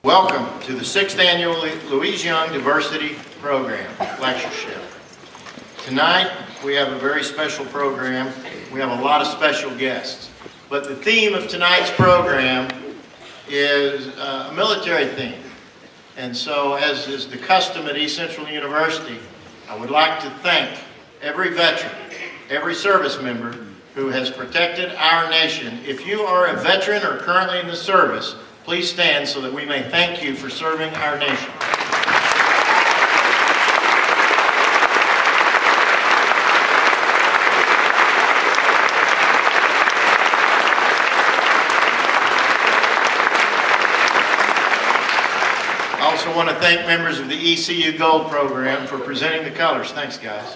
Welcome to the 6th Annual Louise Young Diversity Program Lectureship. Tonight, we have a very special program. We have a lot of special guests. But the theme of tonight's program is a military theme. And so, as is the custom at East Central University, I would like to thank every veteran, every service member who has protected our nation. If you are a veteran or currently in the service, please stand so that we may thank you for serving our nation. I also want to thank members of the ECU Gold Program for presenting the colors. Thanks, guys.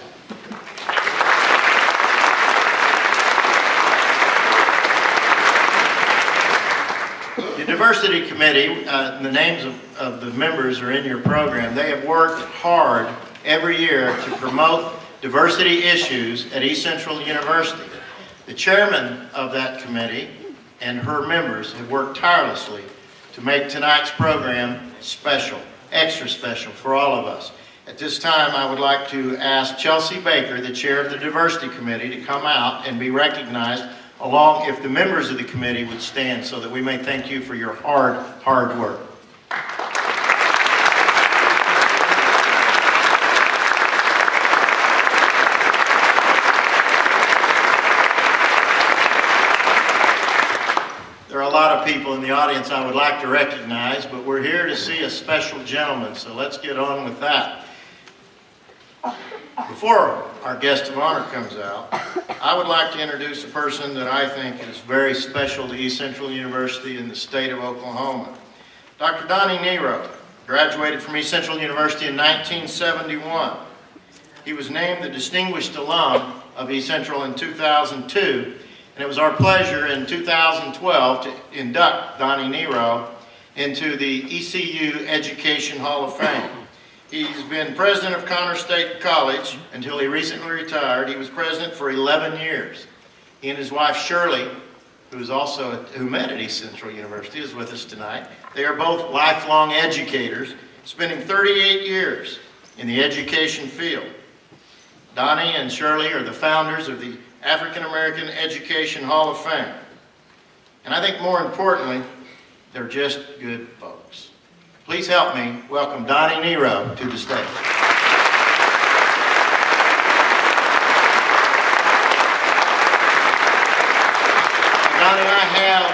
The Diversity Committee, the names of the members are in your program. They have worked hard every year to promote diversity issues at East Central University. The chairman of that committee and her members have worked tirelessly to make tonight's program special, extra special for all of us. At this time, I would like to ask Chelsea Baker, the chair of the Diversity Committee, to come out and be recognized, along if the members of the committee would stand so that we may thank you for your hard work. There are a lot of people in the audience I would like to recognize, but we're here to see a special gentleman, so let's get on with that. Before our guest of honor comes out, I would like to introduce a person that I think is very special to East Central University in the state of Oklahoma. Dr. Donnie Nero graduated from East Central University in 1971. He was named the Distinguished Alum of East Central in 2002, and it was our pleasure in 2012 to induct Donnie Nero into the ECU Education Hall of Fame. He's been president of Connor State College until he recently retired. He was president for 11 years. He and his wife Shirley, who met at East Central University, is with us tonight. They are both lifelong educators, spending 38 years in the education field. Donnie and Shirley are the founders of the African American Education Hall of Fame. And I think more importantly, they're just good folks. Please help me welcome Donnie Nero to the stage. Donnie, I have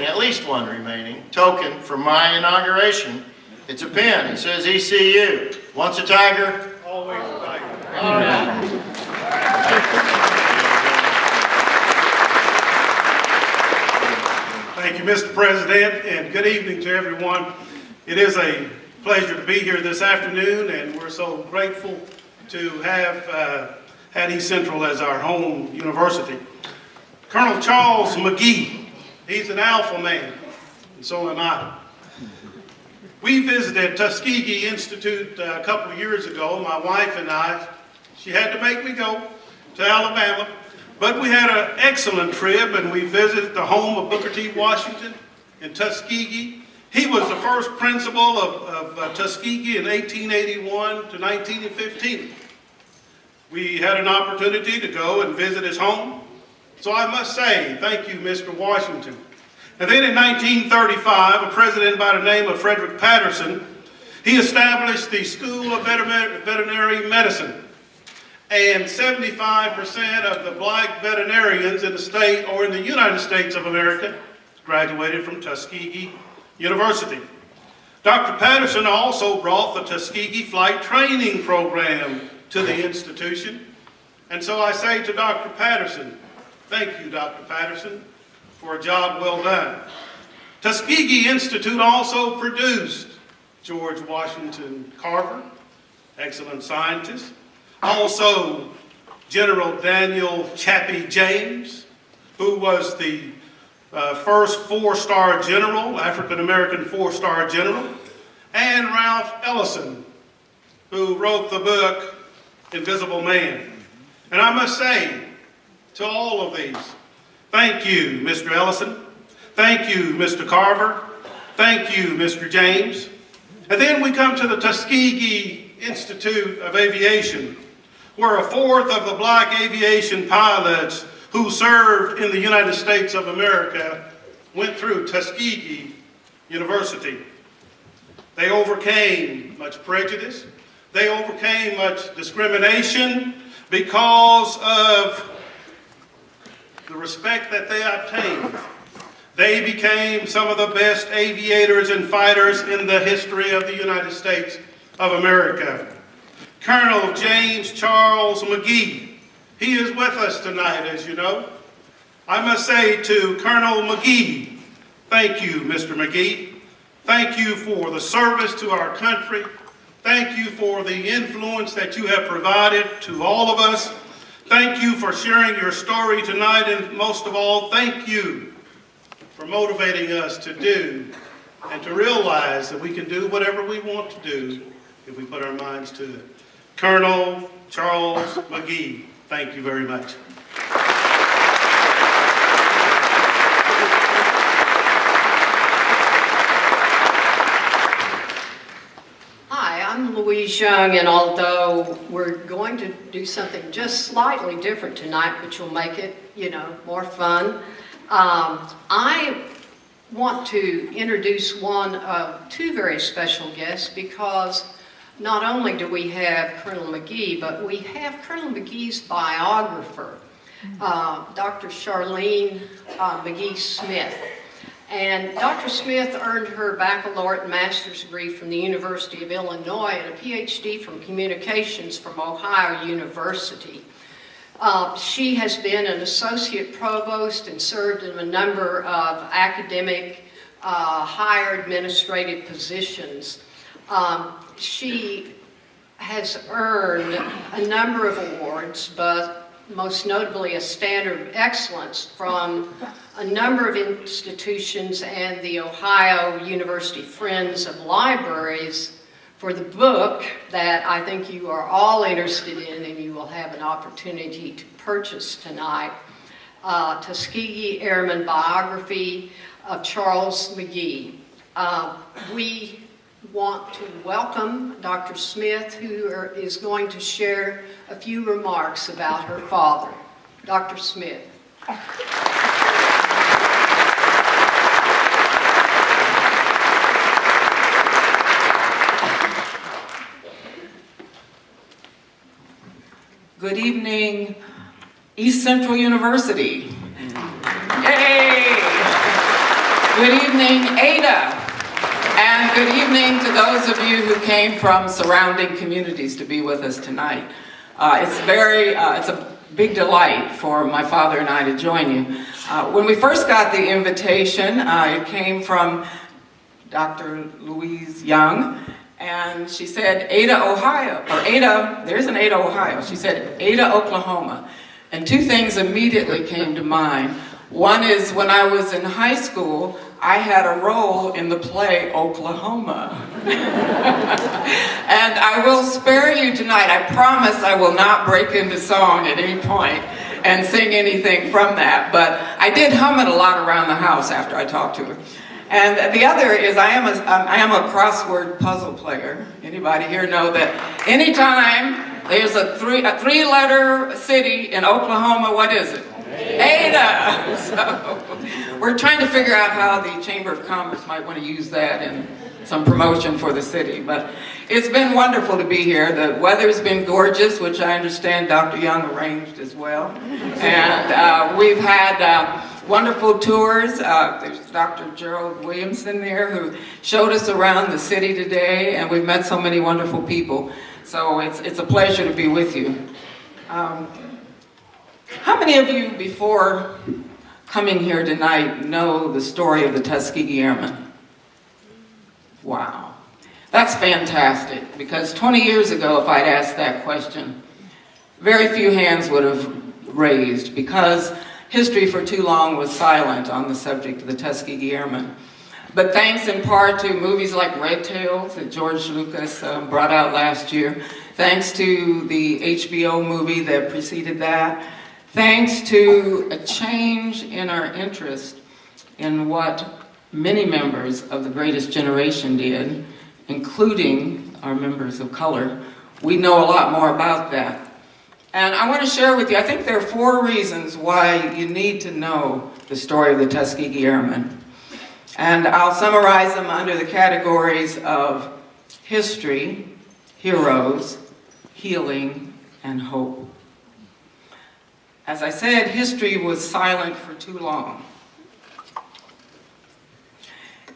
at least one remaining token from my inauguration. It's a pin. It says ECU. Once a Tiger, Always a Tiger. All right. Thank you, Mr. President, and good evening to everyone. It is a pleasure to be here this afternoon, and we're so grateful to have had East Central as our home university. Colonel Charles McGee, he's an alpha man, and so am I. We visited Tuskegee Institute a couple of years ago, my wife and I. She had to make me go to Alabama, but we had an excellent trip, and we visited the home of Booker T. Washington in Tuskegee. He was the first principal of Tuskegee in 1881 to 1915. We had an opportunity to go and visit his home. So I must say, thank you, Mr. Washington. And then in 1935, a president by the name of Frederick Patterson, he established the School of Veterinary Medicine. And 75% of the black veterinarians in the state or in the United States of America graduated from Tuskegee University. Dr. Patterson also brought the Tuskegee Flight Training Program to the institution. And so I say to Dr. Patterson, thank you, Dr. Patterson, for a job well done. Tuskegee Institute also produced George Washington Carver, excellent scientist. Also, General Daniel Chappie James, who was the first four-star general, African-American four-star general, and Ralph Ellison, who wrote the book Invisible Man. And I must say to all of these, thank you, Mr. Ellison. Thank you, Mr. Carver. Thank you, Mr. James. And then we come to the Tuskegee Institute of Aviation, where a fourth of the black aviation pilots who served in the United States of America went through Tuskegee University. They overcame much prejudice. They overcame much discrimination because of the respect that they obtained. They became some of the best aviators and fighters in the history of the United States of America. Colonel James Charles McGee, he is with us tonight, as you know. I must say to Colonel McGee, thank you, Mr. McGee. Thank you for the service to our country. Thank you for the influence that you have provided to all of us. Thank you for sharing your story tonight, and most of all, thank you for motivating us to do and to realize that we can do whatever we want to do if we put our minds to it. Colonel Charles McGee, thank you very much. I'm Louise Young, and although we're going to do something just slightly different tonight, which will make it, more fun, I want to introduce one of two very special guests, because not only do we have Colonel McGee, but we have Colonel McGee's biographer, Dr. Charlene McGee Smith. And Dr. Smith earned her baccalaureate and master's degree from the University of Illinois and a PhD from communications from Ohio University. She has been an associate provost and served in a number of academic, higher administrative positions. She has earned a number of awards, but most notably a Standard of Excellence from a number of institutions and the Ohio University Friends of Libraries for the book that I think you are all interested in and you will have an opportunity to purchase tonight, Tuskegee Airman Biography of Charles McGee. We want to welcome Dr. Smith, who is going to share a few remarks about her father. Dr. Smith. Good evening, East Central University. Yay! Good evening, Ada. And good evening to those of you who came from surrounding communities to be with us tonight. It's a big delight for my father and I to join you. When we first got the invitation, it came from Dr. Louise Young, and she said, Ada, Ohio, or Ada, there's an Ada, Ohio. She said, Ada, Oklahoma. And two things immediately came to mind. One is when I was in high school, I had a role in the play Oklahoma. And I will spare you tonight. I promise I will not break into song at any point and sing anything from that. But I did hum it a lot around the house after I talked to her. And the other is I am a crossword puzzle player. Anybody here know that anytime there's a three-letter city in Oklahoma, what is it? Ada! So we're trying to figure out how the Chamber of Commerce might want to use that in some promotion for the city. But it's been wonderful to be here. The weather's been gorgeous, which I understand Dr. Young arranged as well. And we've had wonderful tours. There's Dr. Gerald Williamson there who showed us around the city today, and we've met so many wonderful people. So it's a pleasure to be with you. How many of you, before coming here tonight, know the story of the Tuskegee Airmen? Wow. That's fantastic, because 20 years ago, if I'd asked that question, very few hands would have raised, because history for too long was silent on the subject of the Tuskegee Airmen. But thanks in part to movies like Red Tails that George Lucas brought out last year, thanks to the HBO movie that preceded that, thanks to a change in our interest in what many members of the greatest generation did, including our members of color, we know a lot more about that. And I want to share with you, I think there are 4 reasons why you need to know the story of the Tuskegee Airmen. And I'll summarize them under the categories of history, heroes, healing, and hope. As I said, history was silent for too long.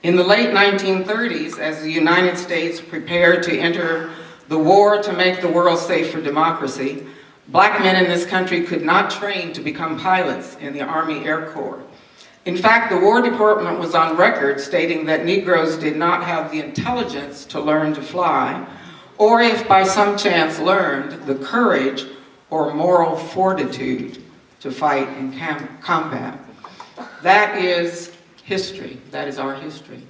In the late 1930s, as the United States prepared to enter the war to make the world safe for democracy, black men in this country could not train to become pilots in the Army Air Corps. In fact, the War Department was on record stating that Negroes did not have the intelligence to learn to fly, or if by some chance learned, the courage or moral fortitude to fight in combat. That is history. That is our history.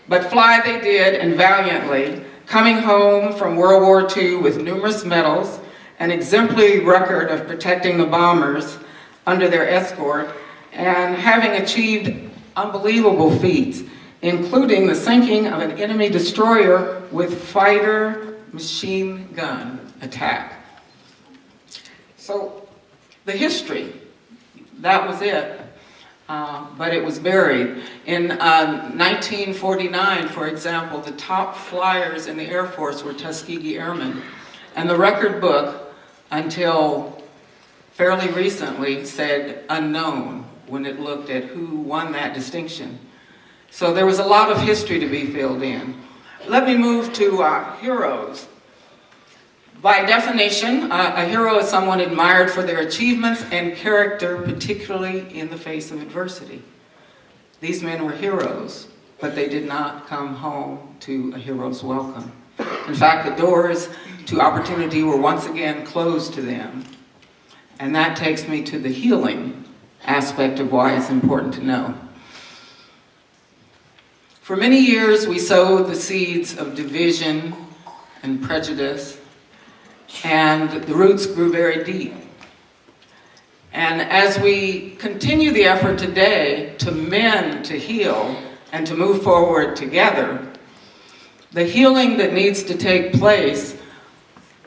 But fly they did, and valiantly, coming home from World War II with numerous medals, an exemplary record of protecting the bombers under their escort, and having achieved unbelievable feats, including the sinking of an enemy destroyer with fighter machine gun attack. So the history, that was it, but it was buried. In 1949, for example, the top flyers in the Air Force were Tuskegee Airmen, and the record book, until fairly recently, said unknown when it looked at who won that distinction. So there was a lot of history to be filled in. Let me move to heroes. By definition, a hero is someone admired for their achievements and character, particularly in the face of adversity. These men were heroes, but they did not come home to a hero's welcome. In fact, the doors to opportunity were once again closed to them. And that takes me to the healing aspect of why it's important to know. For many years, we sowed the seeds of division and prejudice, and the roots grew very deep. And as we continue the effort today to mend, to heal, and to move forward together, the healing that needs to take place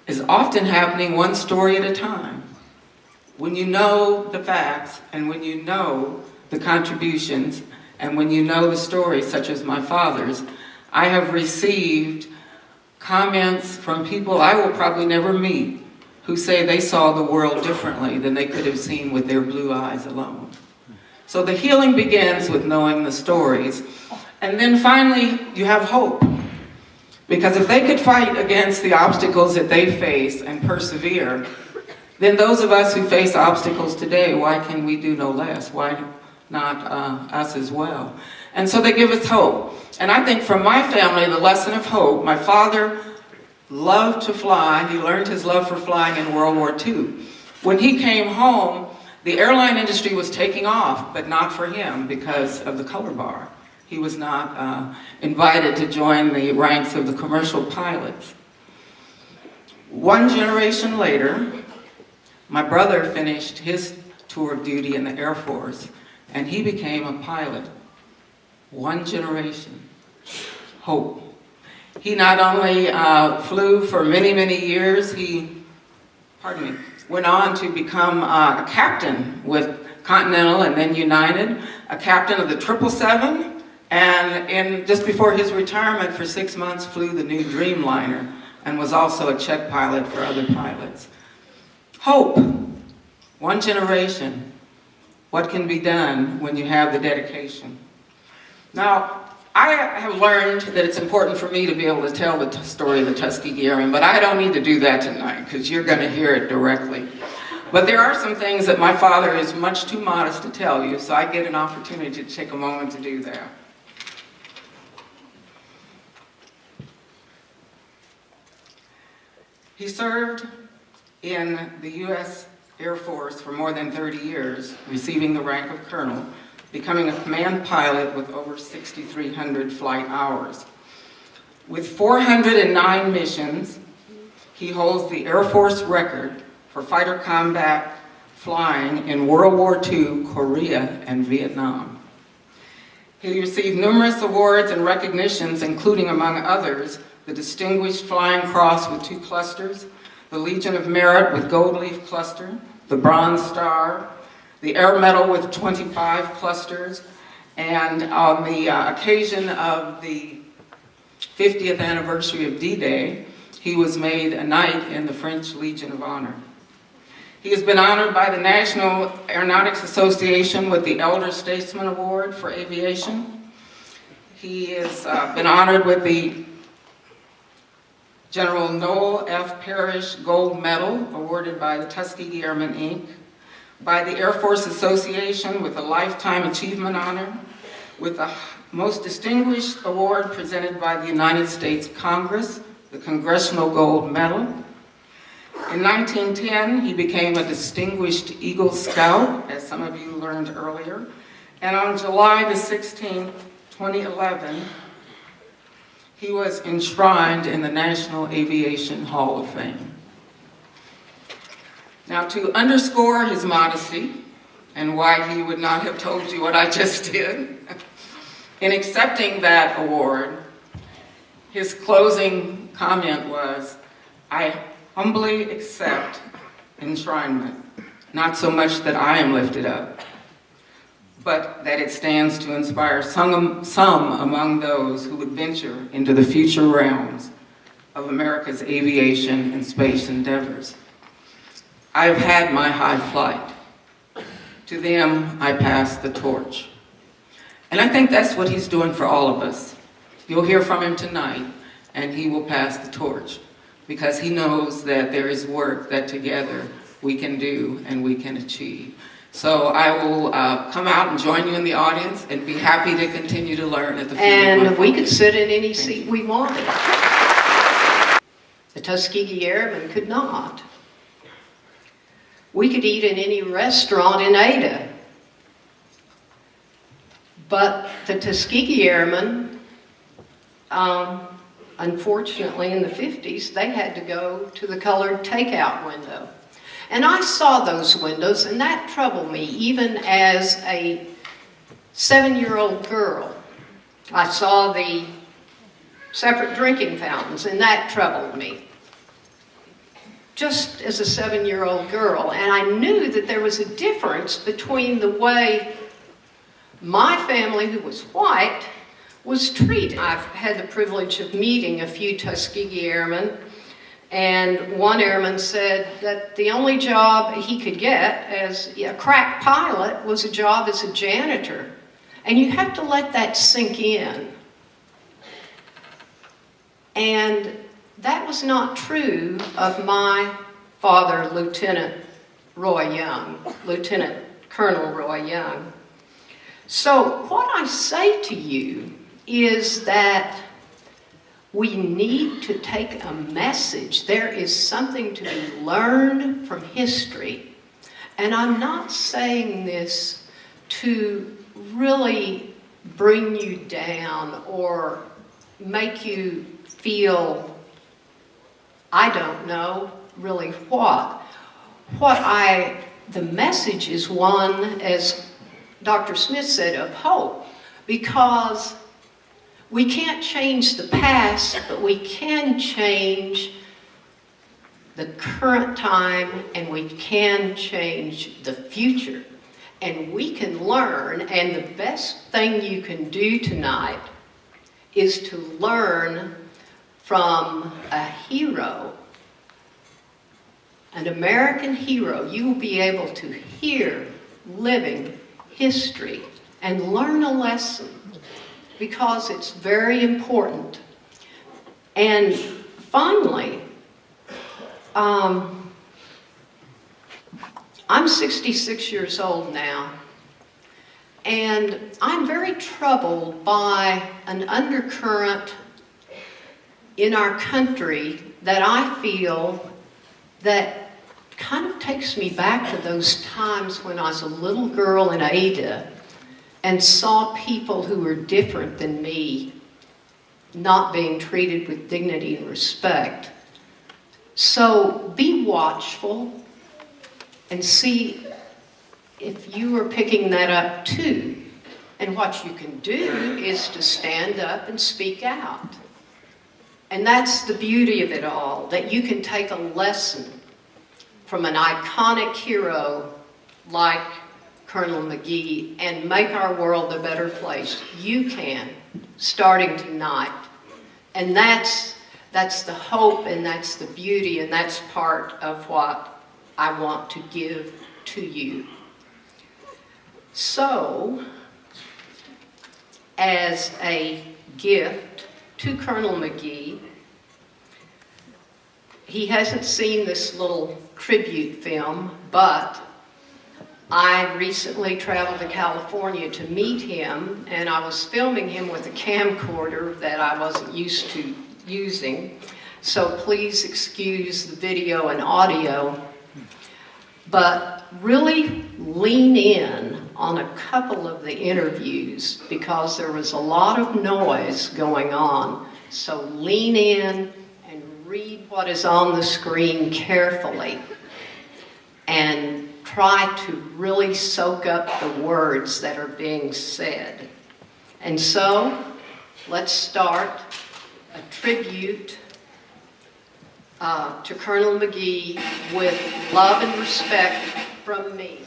is often happening one story at a time. When you know the facts, and when you know the contributions, and when you know the stories, such as my father's, I have received comments from people I will probably never meet who say they saw the world differently than they could have seen with their blue eyes alone. So the healing begins with knowing the stories. And then finally, you have hope. Because if they could fight against the obstacles that they face and persevere, then those of us who face obstacles today, why can we do no less? Why not us as well? And so they give us hope. And I think from my family, the lesson of hope, my father loved to fly. He learned his love for flying in World War II. When he came home, the airline industry was taking off, but not for him because of the color bar. He was not invited to join the ranks of the commercial pilots. One generation later, my brother finished his tour of duty in the Air Force, and he became a pilot. One generation. Hope. He not only flew for many, many years, he, went on to become a captain with Continental and then United, a captain of the 777, and just before his retirement for 6 months flew the new Dreamliner and was also a check pilot for other pilots. Hope. One generation. What can be done when you have the dedication? Now, I have learned that it's important for me to be able to tell the story of the Tuskegee Airmen, but I don't need to do that tonight because you're going to hear it directly. But there are some things that my father is much too modest to tell you, so I get an opportunity to take a moment to do that. He served in the U.S. Air Force for more than 30 years, receiving the rank of colonel, becoming a command pilot with over 6,300 flight hours. With 409 missions, he holds the Air Force record for fighter combat flying in World War II, Korea, and Vietnam. He received numerous awards and recognitions, including, among others, the Distinguished Flying Cross with 2 clusters, the Legion of Merit with Gold Leaf Cluster, the Bronze Star, the Air Medal with 25 clusters, and on the occasion of the 50th anniversary of D-Day, he was made a Knight in the French Legion of Honor. He has been honored by the National Aeronautics Association with the Elder Statesman Award for Aviation. He has been honored with the General Noel F. Parrish Gold Medal, awarded by the Tuskegee Airman, Inc., by the Air Force Association with a Lifetime Achievement Honor, with the Most Distinguished Award presented by the United States Congress, the Congressional Gold Medal. In 1910, he became a Distinguished Eagle Scout, as some of you learned earlier, and on July the 16th, 2011, he was enshrined in the National Aviation Hall of Fame. Now, to underscore his modesty and why he would not have told you what I just did, in accepting that award, his closing comment was, "I humbly accept enshrinement, not so much that I am lifted up, but that it stands to inspire some among those who would venture into the future realms of America's aviation and space endeavors. I've had my high flight. To them, I pass the torch." And I think that's what he's doing for all of us. You'll hear from him tonight, and he will pass the torch, because he knows that there is work that together we can do and we can achieve. So I will come out and join you in the audience and be happy to continue to learn at the feet of my And we father. could sit in any seat we wanted. The Tuskegee Airmen could not. We could eat in any restaurant in Ada. But the Tuskegee Airmen, unfortunately in the 50s, they had to go to the colored takeout window. And I saw those windows, and that troubled me, even as a 7-year-old girl. I saw the separate drinking fountains, and that troubled me, just as a 7-year-old girl. And I knew that there was a difference between the way my family, who was white, was treated. I've had the privilege of meeting a few Tuskegee Airmen, and one airman said that the only job he could get as a crack pilot was a job as a janitor. And you have to let that sink in. And that was not true of my father, Lieutenant Roy Young, Lieutenant Colonel Roy Young. So what I say to you is that we need to take a message. There is something to be learned from history. And I'm not saying this to really bring you down or make you feel, I don't know really what. The message is one, as Dr. Smith said, of hope, because we can't change the past, but we can change the current time, and we can change the future. And we can learn, and the best thing you can do tonight is to learn from a hero, an American hero. You will be able to hear living history and learn a lesson, because it's very important. And finally, I'm 66 years old now, and I'm very troubled by an undercurrent in our country that I feel that kind of takes me back to those times when I was a little girl in Ada and saw people who were different than me not being treated with dignity and respect. So be watchful and see if you are picking that up too. And what you can do is to stand up and speak out. And that's the beauty of it all, that you can take a lesson from an iconic hero like Colonel McGee and make our world a better place. You can, starting tonight. And that's the hope, and that's the beauty, and that's part of what I want to give to you. So, as a gift to Colonel McGee, he hasn't seen this little tribute film, but I recently traveled to California to meet him, and I was filming him with a camcorder that I wasn't used to using. So please excuse the video and audio, but really lean in on a couple of the interviews because there was a lot of noise going on. So lean in and read what is on the screen carefully and try to really soak up the words that are being said. And so, let's start a tribute to Colonel McGee with love and respect from me.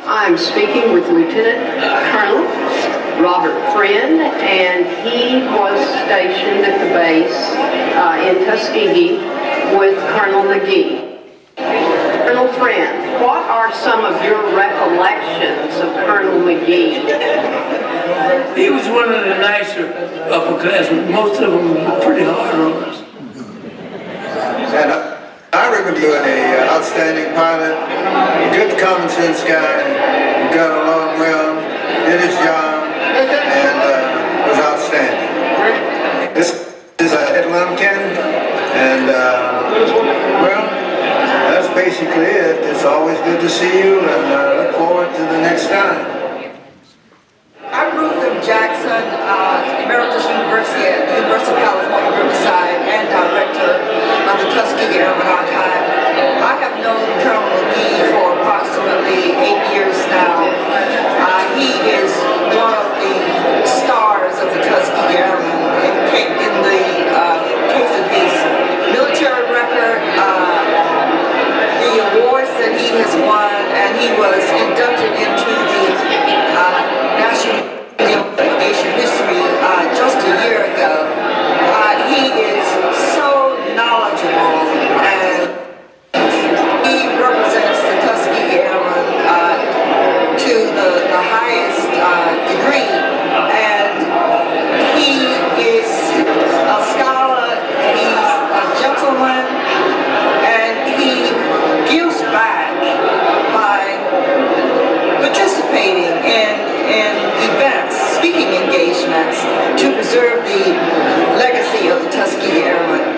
I'm speaking with Lieutenant Colonel Robert Friend, and he was stationed at the base in Tuskegee with Colonel McGee. Colonel Friend, what are some of your recollections of Colonel McGee? He was one of the nicer upperclassmen. Most of them were pretty hard on us. And I remember being an outstanding pilot, good common sense guy, got along well, did his job, and was outstanding. This is Atlanta, Canada, and well, that's basically it. It's always good to see you, and look forward to the next time. I'm Ruth M. Jackson, Emeritus University at the University of California, Riverside, and Director of the Tuskegee Airman Archive. I have known Colonel McGee for approximately 8 years now. I speaking engagements to preserve the legacy of the Tuskegee Airmen.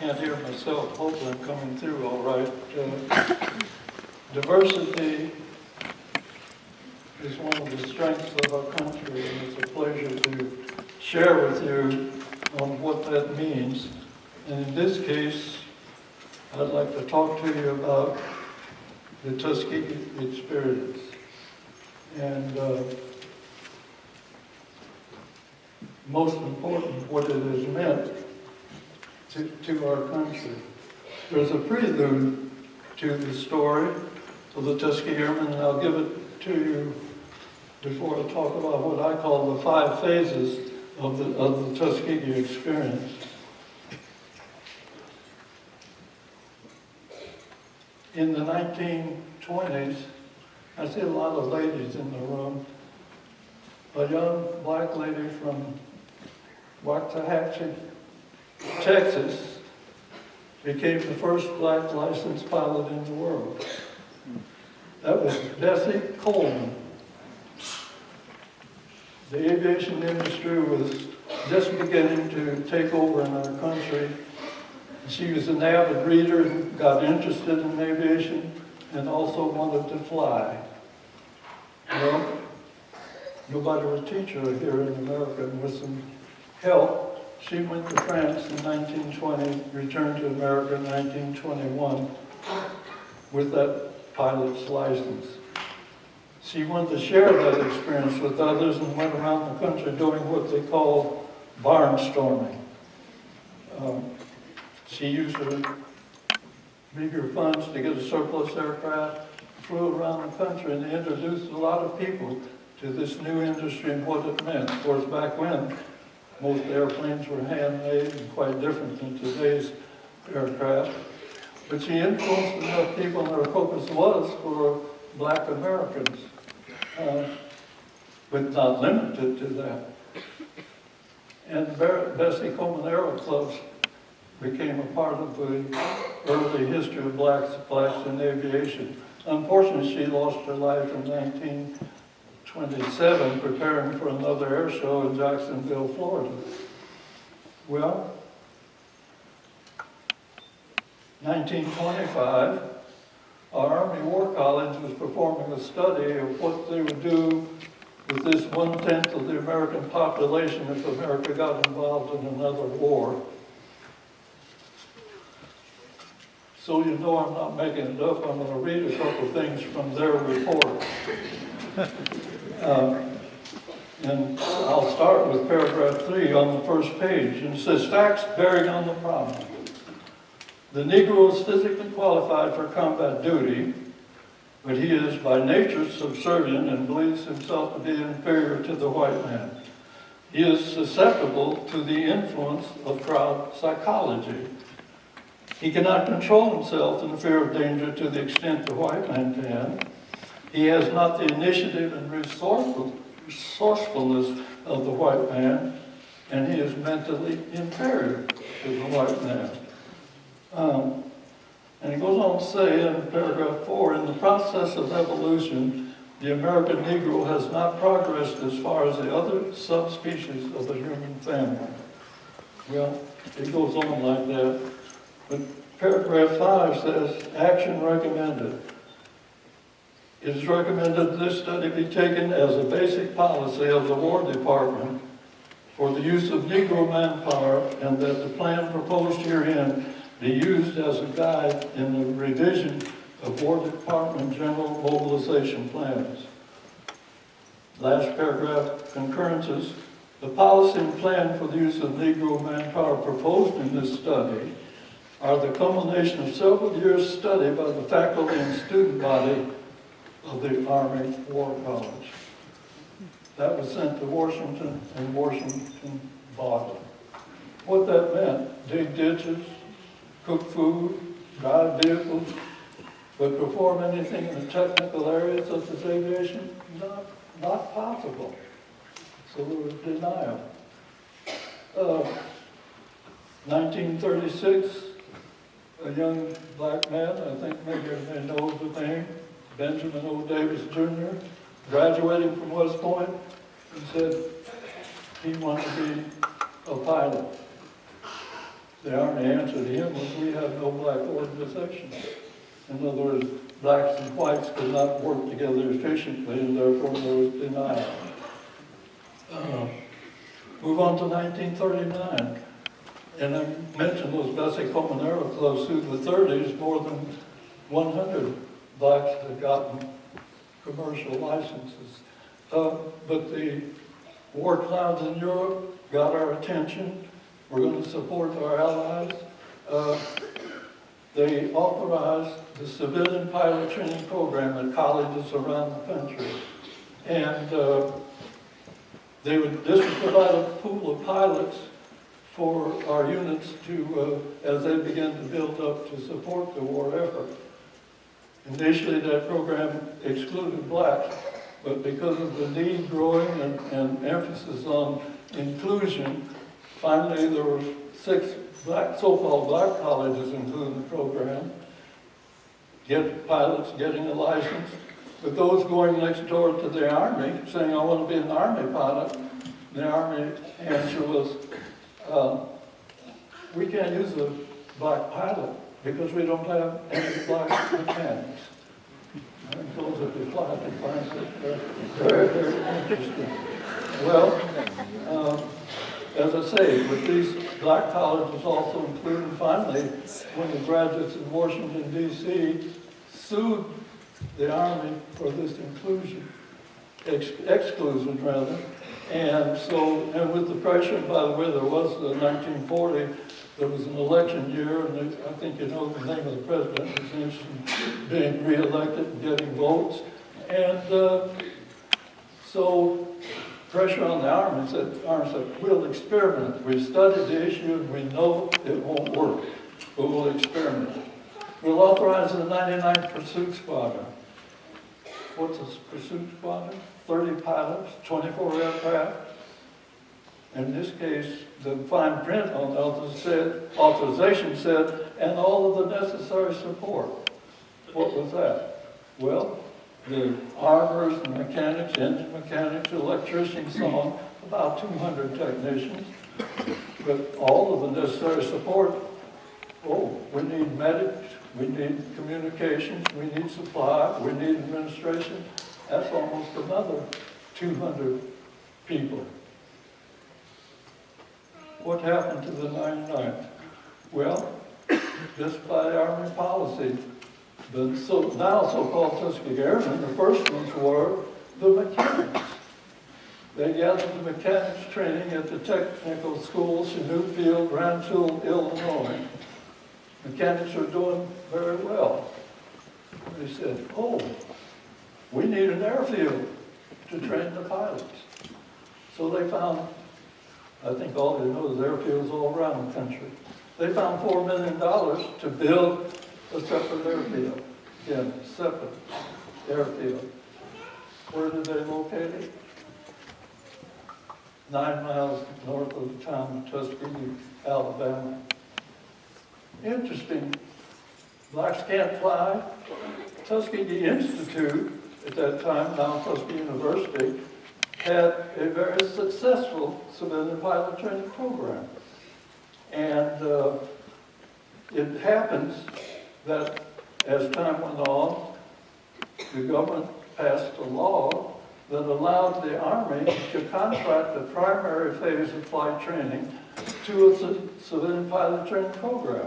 Can't hear myself. Hopefully I'm coming through all right. Diversity is one of the strengths of our country, and it's a pleasure to share with you on what that means. And in this case, I'd like to talk to you about the Tuskegee experience. And most important, what it has meant to our country. There's a prelude to the story of the Tuskegee Airmen, and I'll give it to you before I talk about what I call the 5 phases of the Tuskegee experience. In the 1920s, I see a lot of ladies in the room. A young black lady from Waxahachie, Texas, became the first black licensed pilot in the world. That was Bessie Coleman. The aviation industry was just beginning to take over in our country. She was an avid reader and got interested in aviation and also wanted to fly. Well, nobody would teach her here in America, and with some help, she went to France in 1920, returned to America in 1921 with that pilot's license. She wanted to share that experience with others and went around the country doing what they call barnstorming. She used her meager funds to get a surplus aircraft, flew around the country, and introduced a lot of people to this new industry and what it meant. Of course, back when, most airplanes were handmade and quite different than today's aircraft. But she influenced enough people, and her focus was for black Americans, but not limited to that. And Bessie Coleman Aero Clubs became a part of the early history of blacks in aviation. Unfortunately, she lost her life in 1927 preparing for another air show in Jacksonville, Florida. Well, 1925, our Army War College was performing a study of what they would do with this 1/10 of the American population if America got involved in another war. So you know I'm not making it up. I'm going to read a couple things from their report. And I'll start with paragraph 3 on the first page. And it says, facts bearing on the problem. The Negro is physically qualified for combat duty, but he is by nature subservient and believes himself to be inferior to the white man. He is susceptible to the influence of crowd psychology. He cannot control himself in the fear of danger to the extent the white man can. He has not the initiative and resourcefulness of the white man, and he is mentally inferior to the white man. And he goes on to say in paragraph 4, in the process of evolution, the American Negro has not progressed as far as the other subspecies of the human family. Well, it goes on like that. But paragraph 5 says, action recommended. It is recommended this study be taken as a basic policy of the War Department for the use of Negro manpower, and that the plan proposed herein be used as a guide in the revision of War Department general mobilization plans. Last paragraph, concurrences. The policy and plan for the use of Negro manpower proposed in this study are the culmination of several years' study by the faculty and student body of the Army War College. That was sent to Washington, and Washington bought it. What that meant, dig ditches, cook food, drive vehicles, but perform anything in the technical areas such as aviation, not possible. So there was denial. 1936, a young black man, I think maybe everybody knows the name, Benjamin O. Davis Jr., graduating from West Point, and said he wanted to be a pilot. The Army answer to him was, we have no black organization. In other words, blacks and whites could not work together efficiently, and therefore there was denial. Move on to 1939. And I mentioned those Bessie Comunero clubs through the 30s, more than 100 blacks had gotten commercial licenses. But the war clouds in Europe got our attention. We're going to support our allies. They authorized the civilian pilot training program at colleges around the country. And this would provide a pool of pilots for our units to, as they begin to build up to support the war effort. Initially, that program excluded blacks, but because of the need growing and emphasis on inclusion, finally there were 6 so-called black colleges included in the program, pilots getting a license. But those going next door to the Army, saying, I want to be an Army pilot, the Army answer was, we can't use a black pilot because we don't have any black mechanics. And those that we fly to find it very, very interesting. Well, as I say, with these black colleges also included, finally, when the graduates in Washington, D.C. sued the Army for this inclusion, exclusion rather. And so, and with the pressure, by the way, there was 1940, there was an election year, and I think you know the name of the president, he was interested in being re-elected and getting votes. And so, pressure on the Army said, we'll experiment. We've studied the issue and we know it won't work, but we'll experiment. We'll authorize the 99th Pursuit Squadron. What's a pursuit squadron? 30 pilots, 24 aircraft. In this case, the fine print on the authorization said, and all of the necessary support. What was that? Well, the armors and mechanics, engine mechanics, electricians, so on, about 200 technicians. But all of the necessary support, we need medics, we need communications, we need supply, we need administration. That's almost another 200 people. What happened to the 99th? Well, just by Army policy, the now so-called Tuskegee Airmen, the first ones were the mechanics. They gathered the mechanics training at the technical school, Chanute Field, Rantoul, Illinois. mechanics are doing very well. They said, oh, we need an airfield to train the pilots. So they found, I think all they know is airfields all around the country. They found $4 million to build a separate airfield. Again, separate airfield. Where did they locate it? 9 miles north of the town of Tuskegee, Alabama. Interesting. Blacks Can't Fly. Tuskegee Institute, at that time, now Tuskegee University, had a very successful civilian pilot training program. And it happens that as time went on, the government passed a law that allowed the Army to contract the primary phase of flight training to a civilian pilot training program.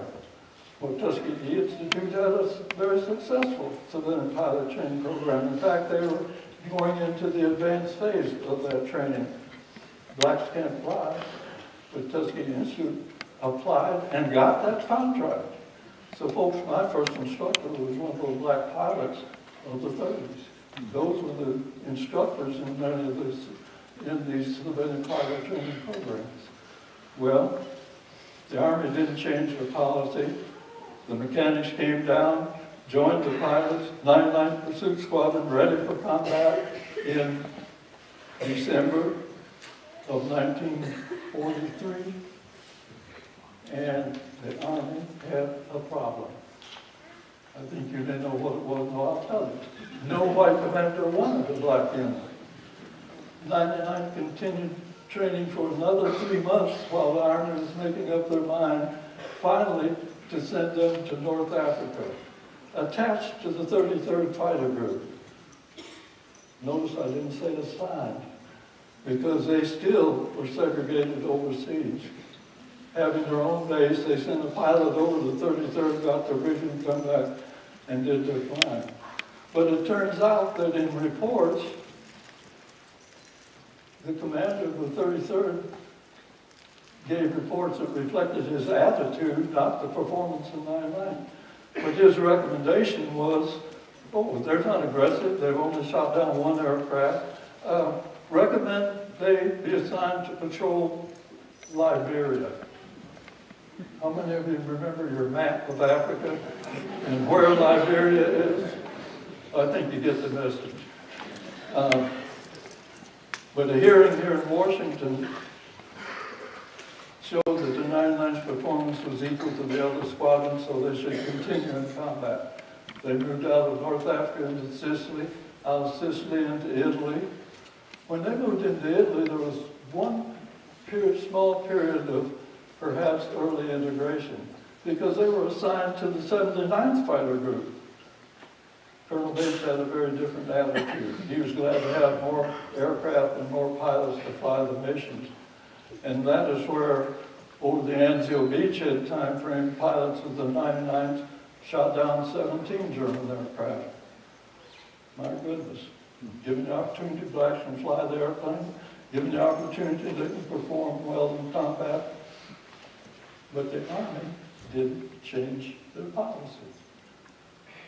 Well, Tuskegee Institute had a very successful civilian pilot training program. In fact, they were going into the advanced phase of that training. Blacks Can't Fly, but Tuskegee Institute applied and got that contract. So folks, my first instructor was one of those black pilots of the 30s. Those were the instructors in many of these civilian pilot training programs. Well, the Army didn't change their policy. The mechanics came down, joined the pilots, 99th Pursuit Squadron, ready for combat in December of 1943. And the Army had a problem. I think you didn't know what it was, no, I'll tell you. No white commander wanted a black unit. 99 continued training for another 3 months while the Army was making up their mind, finally, to send them to North Africa, attached to the 33rd Fighter Group. Notice I didn't say assigned, because they still were segregated overseas. Having their own base, they sent a pilot over the 33rd, got their briefing, come back, and did their flying. But it turns out that in reports, the commander of the 33rd gave reports that reflected his attitude, not the performance in 99. But his recommendation was, oh, they're not aggressive, they've only shot down one aircraft. Recommend they be assigned to patrol Liberia. How many of you remember your map of Africa and where Liberia is? I think you get the message. But a hearing here in Washington showed that the 99th performance was equal to the other squadrons, so they should continue in combat. They moved out of North Africa into Sicily, out of Sicily into Italy. When they moved into Italy, there was one small period of perhaps early integration, because they were assigned to the 79th Fighter Group. Colonel Bates had a very different attitude. He was glad to have more aircraft and more pilots to fly the missions. And that is where, over the Anzio Beachhead time frame, pilots of the 99th shot down 17 German aircraft. My goodness. Given the opportunity, blacks can fly the airplane. Given the opportunity, they can perform well in combat. But the Army didn't change their policy.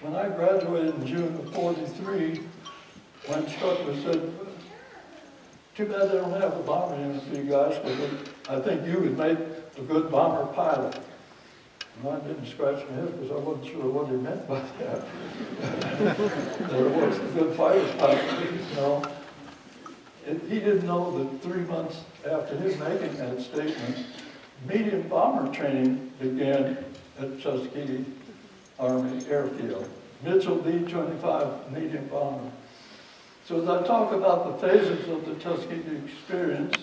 When I graduated in June of '43, my instructor said, too bad they don't have a bomber unit for you guys, because I think you would make a good bomber pilot. And I didn't scratch my head because I wasn't sure what he meant by that. There was a good fighter pilot, you know. And he didn't know that 3 months after him making that statement, medium bomber training began at Tuskegee Army Airfield. Mitchell B-25 medium bomber. So as I talk about the phases of the Tuskegee experience,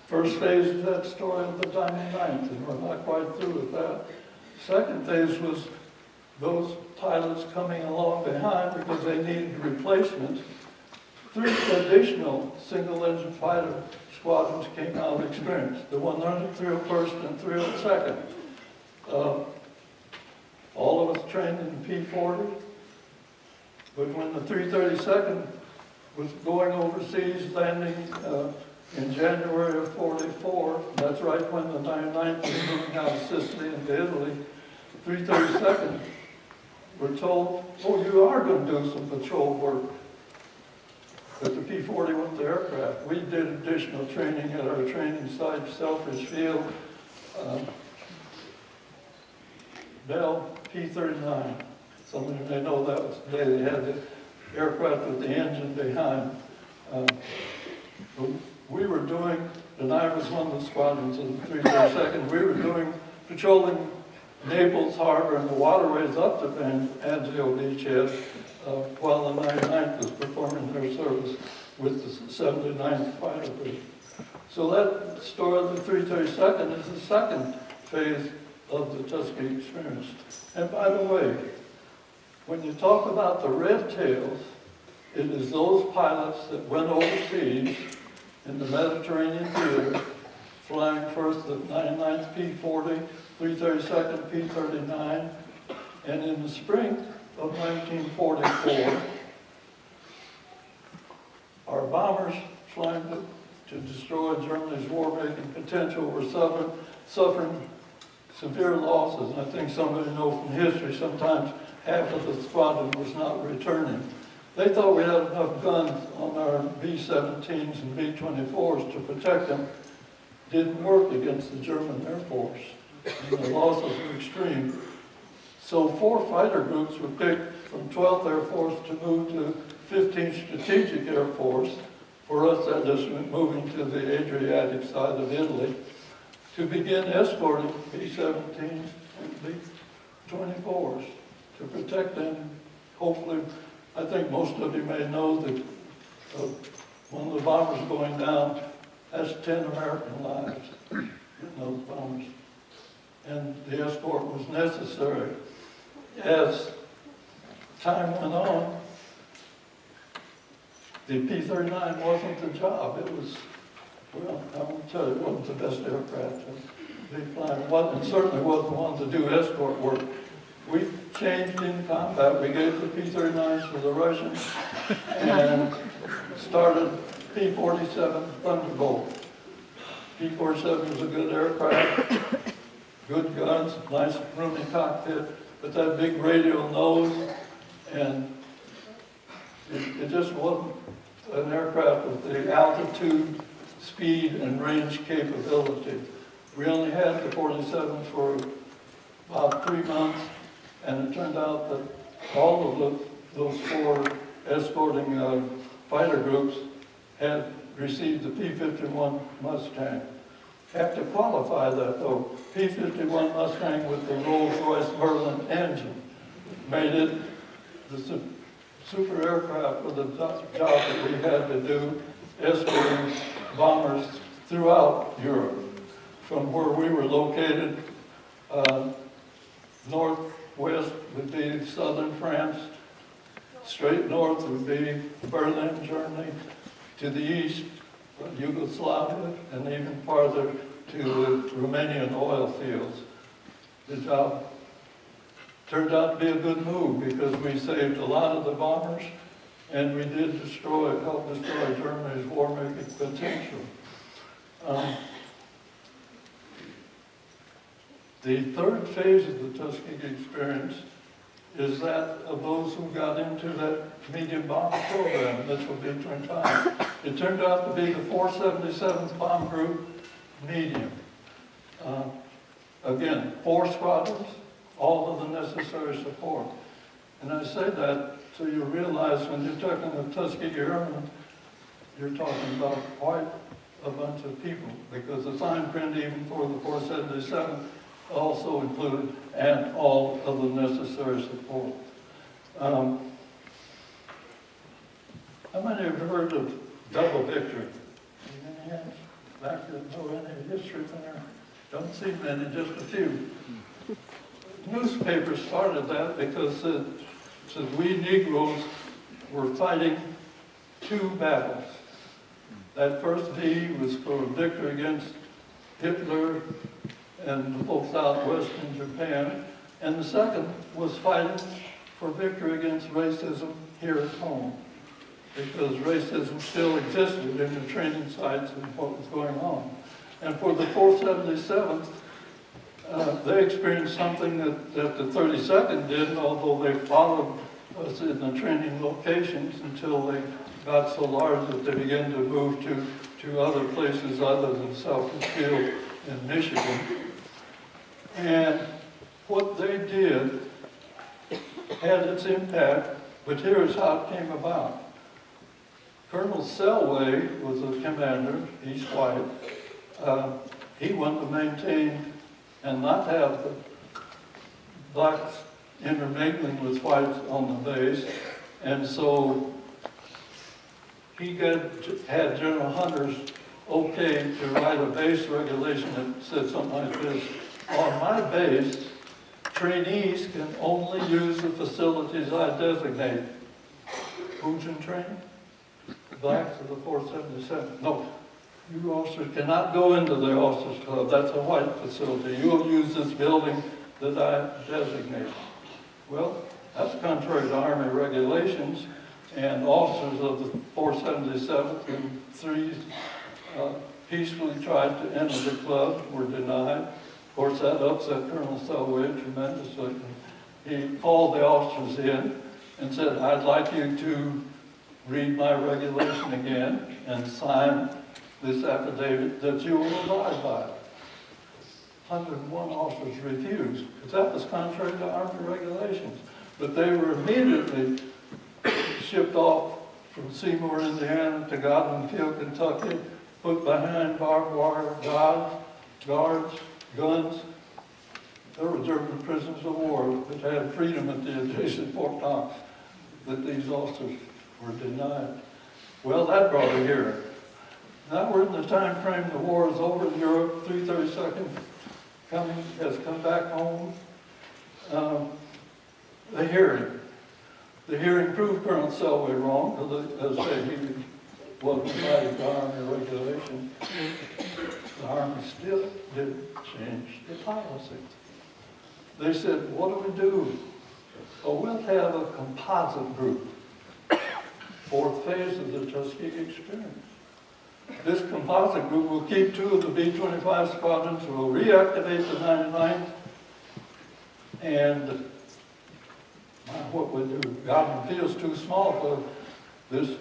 first phase is that story of the 99th, and we're not quite through with that. Second phase was those pilots coming along behind because they needed replacements. 3 additional single-engine fighter squadrons came out of experience. The 100th, 301st, and 302nd. All of us trained in P-40, but when the 332nd was going overseas, landing in January of '44, that's right when the 99th was moving out of Sicily into Italy, 332nd were told, oh, you are going to do some patrol work with the P-41 aircraft. We did additional training at our training site, Selfridge Field, Bell P-39. Some of you may know that was the day they had the aircraft with the engine behind. We were doing, and I was one of the squadrons of the 332nd, we were doing patrolling Naples Harbor and the waterways up to Anzio Beachhead while the 99th was performing their service with the 79th Fighter Group. So that story of the 332nd is the second phase of the Tuskegee experience. And by the way, when you talk about the red tails, it is those pilots that went overseas in the Mediterranean theater, flying first the 99th P-40, 332nd P-39, and in the spring of 1944, our bombers flying to destroy Germany's war-making potential were suffering severe losses. And I think some of you know from history, sometimes half of the squadron was not returning. They thought we had enough guns on our B-17s and B-24s to protect them. Didn't work against the German Air Force. And the losses were extreme. So 4 fighter groups were picked from 12th Air Force to move to 15th Strategic Air Force. For us, that just meant moving to the Adriatic side of Italy to begin escorting B-17s and B-24s to protect them. Hopefully, I think most of you may know that one of the bombers going down, that's 10 American lives in those bombers. And the escort was necessary. As time went on, the P-39 wasn't the job. It was, well, I won't tell you, it wasn't the best aircraft to be flying. It certainly wasn't one to do escort work. We changed in combat. We gave the P-39s to the Russians and started P-47 Thunderbolt. P-47 was a good aircraft, good guns, nice roomy cockpit, but that big radial nose, and it just wasn't an aircraft with the altitude, speed, and range capability. We only had the 47 for about 3 months, and it turned out that all of those 4 escorting fighter groups had received the P-51 Mustang. Have to qualify that though. P-51 Mustang with the Rolls-Royce Merlin engine made it the super aircraft for the job that we had to do, escorting bombers throughout Europe. From where we were located, northwest would be southern France, straight north would be Berlin, Germany, to the east, Yugoslavia, and even farther to the Romanian oil fields. The job turned out to be a good move because we saved a lot of the bombers and we did help destroy Germany's war-making potential. The third phase of the Tuskegee experience is that of those who got into that medium bomb program, this will be B-25. It turned out to be the 477th Bomb Group medium. Again, 4 squadrons, all of the necessary support. And I say that so you realize when you're talking the Tuskegee Airmen, you're talking about quite a bunch of people, because the fine print even for the 477 also included and all of the necessary support. How many have heard of double victory? Any hands back that know any history from there? Don't see many, just a few. Newspapers started that because it said we Negroes were fighting 2 battles. That first V was for victory against Hitler and the folks out west in Japan, and the second was fighting for victory against racism here at home, because racism still existed in the training sites and what was going on. And for the 477th, they experienced something that the 32nd didn't, although they followed us in the training locations until they got so large that they began to move to other places other than Selfridge Field in Michigan. And what they did had its impact, but here's how it came about. Colonel Selway was the commander, he's white. He wanted to maintain and not have the blacks intermingling with whites on the base. And so he had General Hunter's okay to write a base regulation that said something like this: on my base, trainees can only use the facilities I designate. Who's in training? Blacks of the 477. No, you officers cannot go into the officers club. That's a white facility. You'll use this building that I designate. Well, that's contrary to Army regulations, and officers of the 477th and 3s peacefully tried to enter the club, were denied. Of course, that upset Colonel Selway tremendously. He called the officers in and said, I'd like you to read my regulation again and sign this affidavit that you will abide by it. 101 officers refused, because that was contrary to Army regulations. But they were immediately shipped off from Seymour, Indiana to Godwin Field, Kentucky, put behind barbed wire, guards, guns. There were German prisoners of war that had freedom at the adjacent Fort Knox that these officers were denied. Well, that brought a hearing. Now we're in the time frame the war is over in Europe, 332nd has come back home. The hearing proved Colonel Selway wrong, because as I say, he wasn't abiding by Army regulation. The Army still didn't change the policy. They said, what do we do? Well, we'll have a composite group, fourth phase of the Tuskegee experience. This composite group will keep 2 of the B-25 squadrons, will reactivate the 99th, and what we do, Godwin Field's too small for this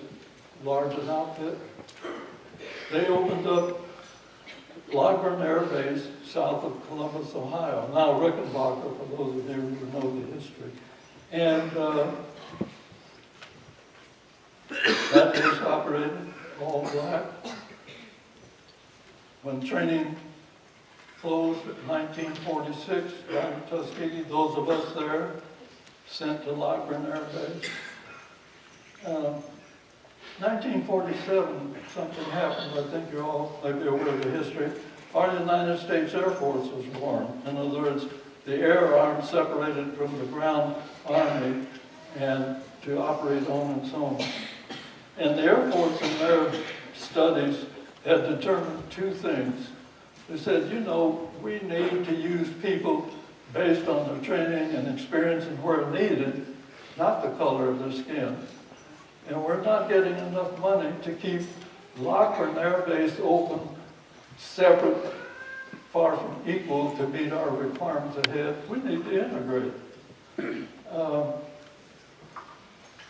large an outfit. They opened up Lockburn Air Base south of Columbus, Ohio, now Rickenbacker, for those of you who know the history. And that base operated all black. When training closed in 1946 down in Tuskegee, those of us there sent to Lockburn Air Base. 1947, something happened. I think you all may be aware of the history. Our United States Air Force was born. In other words, the air arm separated from the ground army and to operate on its own. And the Air Force in their studies had determined 2 things. They said, you know, we need to use people based on their training and experience and where needed, not the color of their skin. And we're not getting enough money to keep Lockburn Air Base open, separate, far from equal to meet our requirements ahead. We need to integrate.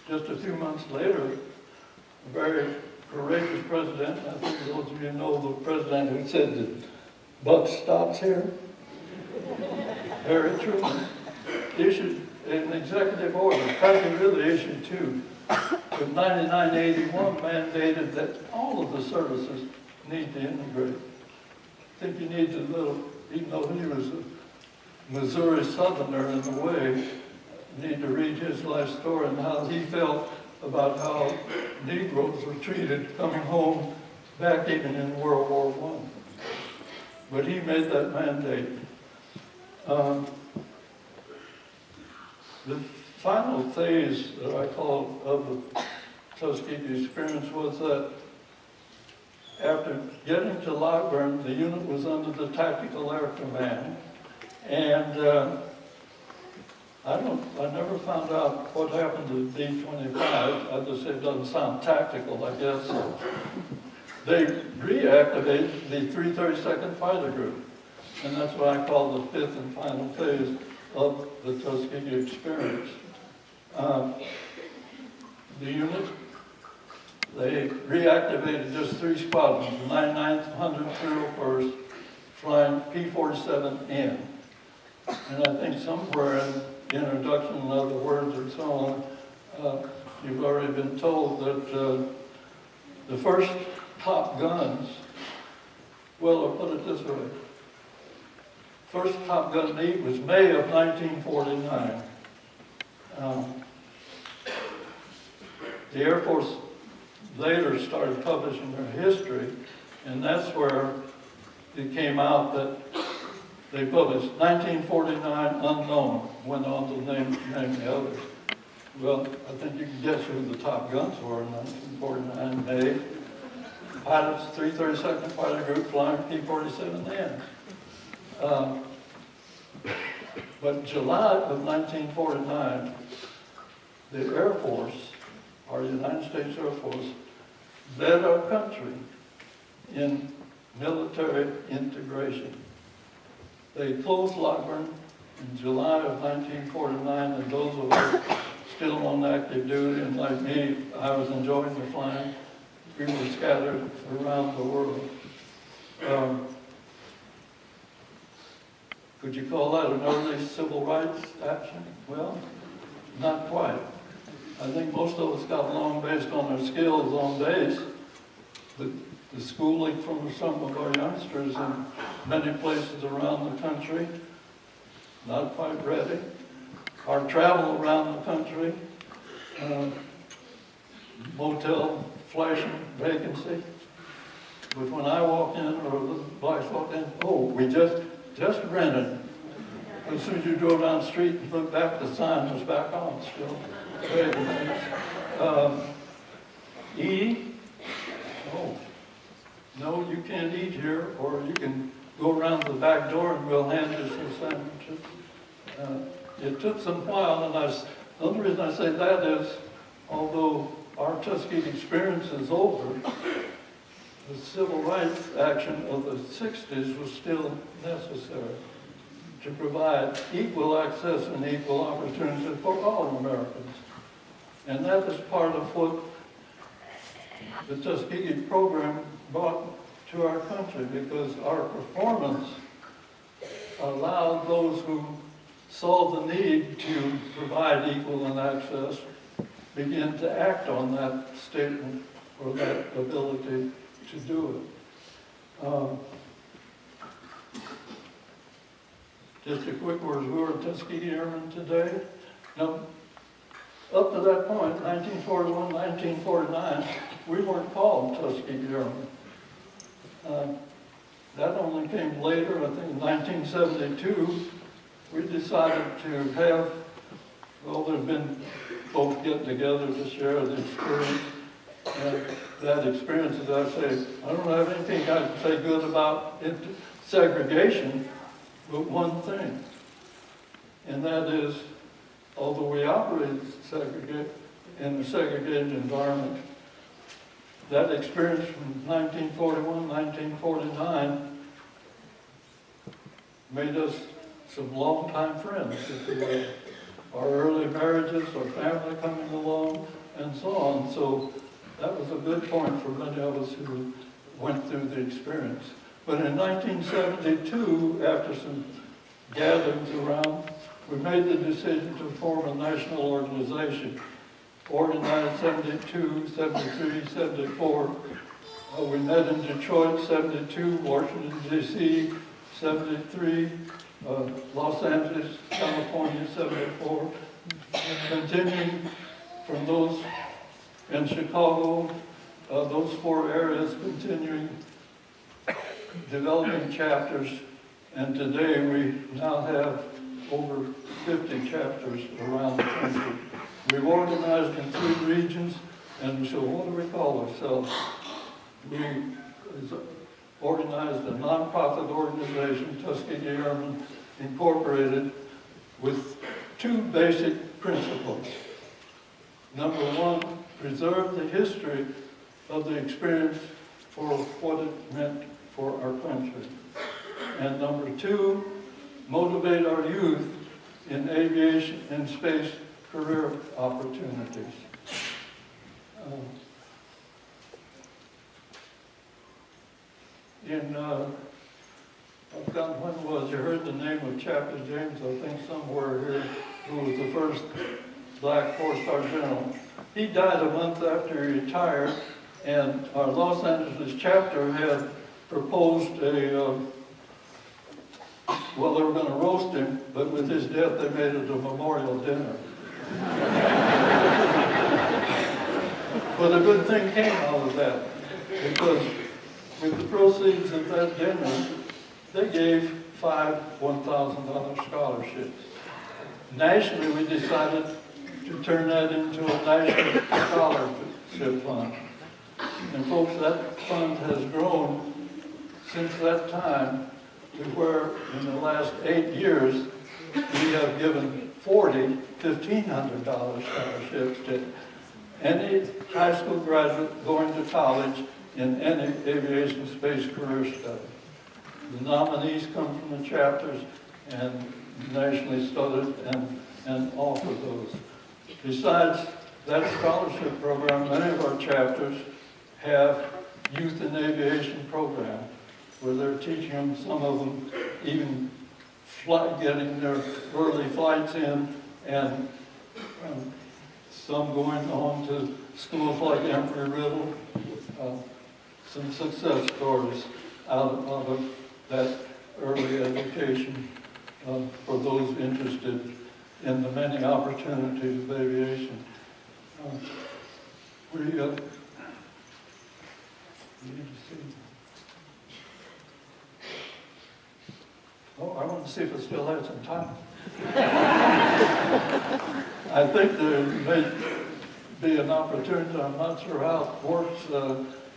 Just a few months later, a very courageous president, I think those of you know the president who said that buck stops here, Harry Truman, issued an executive order, probably really issued 2, but 9981 mandated that all of the services need to integrate. I think you need to little, even though he was a Missouri Southerner in a way, you need to read his life story and how he felt about how Negroes were treated coming home back even in World War I. But he made that mandate. The final phase that I call of the Tuskegee experience was that after getting to Lockburn, the unit was under the Tactical Air Command, and I never found out what happened to B-25. I just say it doesn't sound tactical, I guess. They reactivated the 332nd Fighter Group. and that's what I call the fifth and final phase of the Tuskegee experience. The unit, they reactivated just 3 squadrons, the 99th, 100th, 301st, flying P-47N. And I think somewhere in the introduction and other words and so on, you've already been told that the first Top Guns, well, I'll put it this way. First Top Gun meet was May of 1949. The Air Force later started publishing their history, and that's where it came out that they published 1949 unknown, went on to name the others. Well, I think you can guess who the Top Guns were in 1949. May. Pilots, 332nd Fighter Group flying P-47N. But July of 1949, the Air Force, our United States Air Force, led our country in military integration. They closed Lockburn in July of 1949, and those of us still on active duty, and like me, I was enjoying the flying. We were scattered around the world. Could you call that an early civil rights action? Well, not quite. I think most of us got along based on our skills on base. The schooling from some of our youngsters in many places around the country, not quite ready. Our travel around the country, motel flashing vacancy. But when I walk in, or the blacks walk in, oh, we just rented. As soon as you drove down the street and looked back, the sign was back on still. Vacancies. E, oh, no, you can't eat here, or you can go around the back door and we'll hand you some sandwiches. It took some while, and the only reason I say that is, although our Tuskegee experience is over, the civil rights action of the 60s was still necessary to provide equal access and equal opportunity for all Americans. And that is part of what the Tuskegee program brought to our country, because our performance allowed those who saw the need to provide equal and access begin to act on that statement or that ability to do it. Just a quick word, we were Tuskegee Airmen today. Now, up to that point, 1941, 1949, we weren't called Tuskegee Airmen. That only came later. I think in 1972, we decided to have, well, there have been folks getting together to share the experience. And that experience, as I say, I don't have anything I can say good about segregation, but one thing. And that is, although we operated in a segregated environment, that experience from 1941, 1949 made us some longtime friends, if you will. Our early marriages, our family coming along, and so on. So that was a good point for many of us who went through the experience. But in 1972, after some gatherings around, we made the decision to form a national organization. Organized 72, 73, 74. We met in Detroit, 72, Washington, D.C., 73, Los Angeles, California, 74. Continuing from those in Chicago, those 4 areas, continuing developing chapters, and today we now have over 50 chapters around the country. We've organized in 3 regions, and so what do we call ourselves? We organized a nonprofit organization, Tuskegee Airmen Incorporated, with 2 basic principles. Number 1, preserve the history of the experience for what it meant for our country. And number two, motivate our youth in aviation and space career opportunities. I've forgotten when it was, you heard the name of Chapter James, I think somewhere here, who was the first black four-star general. He died a month after he retired, and our Los Angeles chapter had proposed well, they were going to roast him, but with his death, they made it a memorial dinner. But a good thing came out of that, because with the proceeds of that dinner, they gave 5 $1,000 scholarships. Nationally, we decided to turn that into a national scholarship fund. And folks, that fund has grown since that time to where in the last 8 years, we have given 40 $1,500 scholarships to any high school graduate going to college in any aviation space career study. The nominees come from the chapters and nationally studied and offer those. Besides that scholarship program, many of our chapters have youth in aviation program where they're teaching them, some of them even getting their early flights in, and some going on to schools like Embry-Riddle. Some success stories out of that early education for those interested in the many opportunities of aviation. We need to see. Oh, I want to see if I still have some time. I think there may be an opportunity, I'm not sure how it works,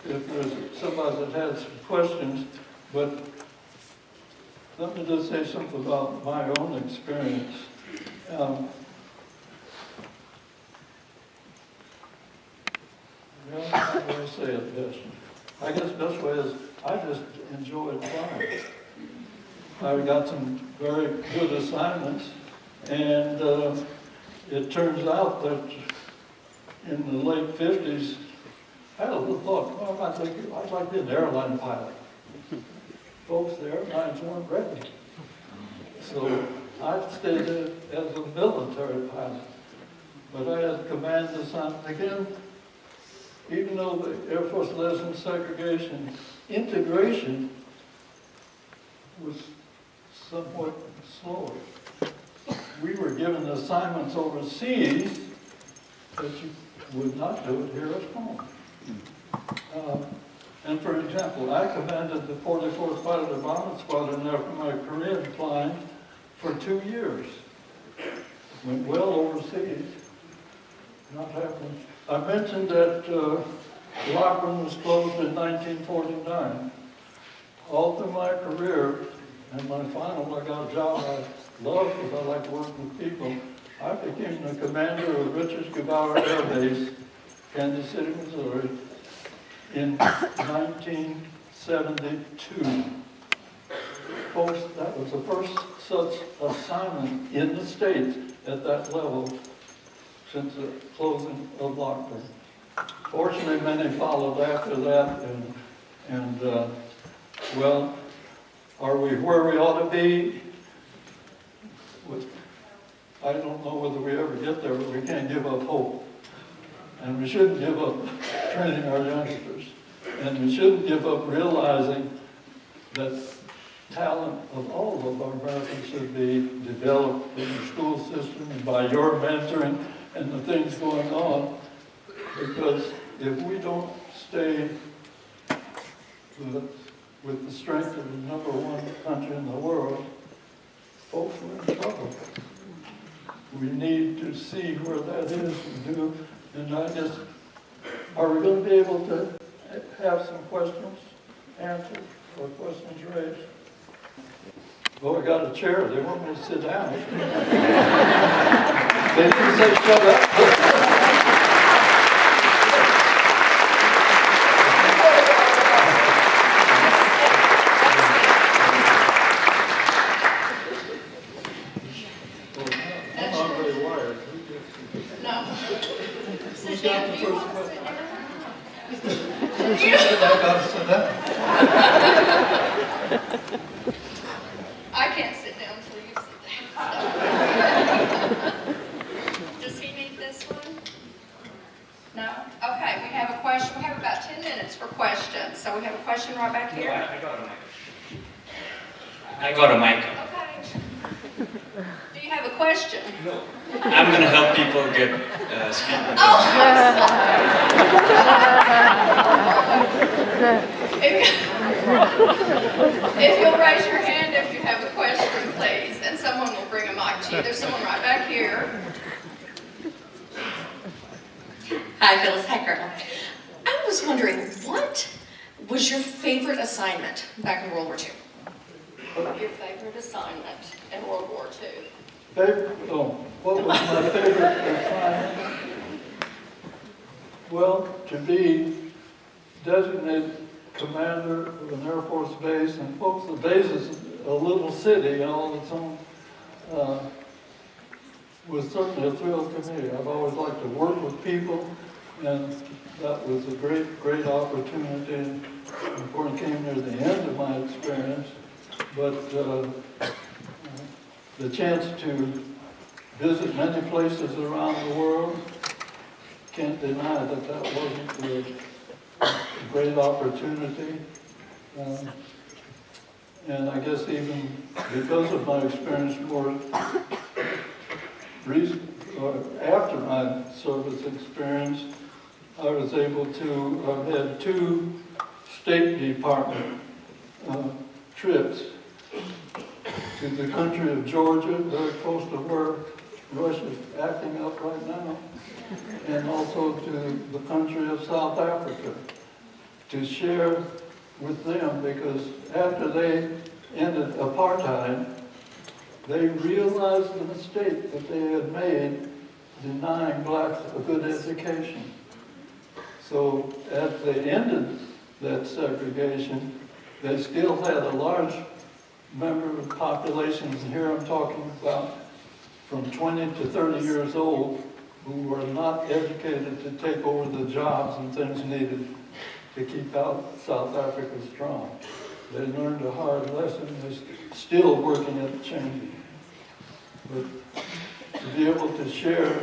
if there's somebody that has some questions, but let me just say something about my own experience. Well, how do I say it best? I guess the best way is I just enjoyed flying. I got some very good assignments, and it turns out that in the late 50s, I had a little thought, well, I'd like to be an airline pilot. Folks, the airlines weren't ready. So I stayed as a military pilot. But I had command assignment again. Even though the Air Force lives in segregation, integration was somewhat slower. We were given assignments overseas that you would not do it here at home. And for example, I commanded the 44th Fighter Bombing Squadron after my Korean flying for 2 years. Went well overseas. Not happening. I mentioned that Lockwood was closed in 1949. All through my career, and my final, I got a job I love because I like working with people. I became the commander of Richards Gebaur Air Base, Kansas City, Missouri, in 1972. Folks, that was the first such assignment in the States at that level since the closing of Lockwood. Fortunately, many followed after that, and well, are we where we ought to be? I don't know whether we ever get there, but we can't give up hope. And we shouldn't give up training our youngsters. And we shouldn't give up realizing that talent of all of our Americans should be developed in the school system and by your mentoring and the things going on. Because if we don't stay with the strength of the #1 country in the world, folks, we're in trouble. We need to see where that is and do, and I guess, are we going to be able to have some questions answered or questions raised? Well, I got a chair. They want me to sit down. They didn't say shut up. Who's got the first question? I gotta sit down. I can't sit down until you sit down. Does he need this one? No? Okay, we have a question. We have about 10 minutes for questions. So we have a question right back here. I got a mic. Okay. Do you have a question? No. I'm going to help people get speaking. Oh, if you'll raise your hand if you have a question, please, and someone will bring a mic to you. There's someone right back here. Hi, Phyllis. Hi, Colonel. I was wondering, what was your favorite assignment back in World War II? Your favorite assignment in World War II? What was my favorite assignment? Well, to be designated commander of an Air Force base, and folks, the base is a little city all its own, was certainly a thrill to me. I've always liked to work with people, and that was a great opportunity. And before it came near the end of my experience, but the chance to visit many places around the world, can't deny that wasn't a great opportunity. And I guess even because of my experience after my service experience, I was able to had 2 State Department trips to the country of Georgia, very close to where Russia's acting up right now, and also to the country of South Africa, to share with them, because after they ended apartheid, they realized the mistake that they had made denying blacks a good education. So as they ended that segregation, they still had a large member of populations, and here I'm talking about from 20 to 30 years old, who were not educated to take over the jobs and things needed to keep out South Africa strong. They learned a hard lesson, they're still working at changing. But to be able to share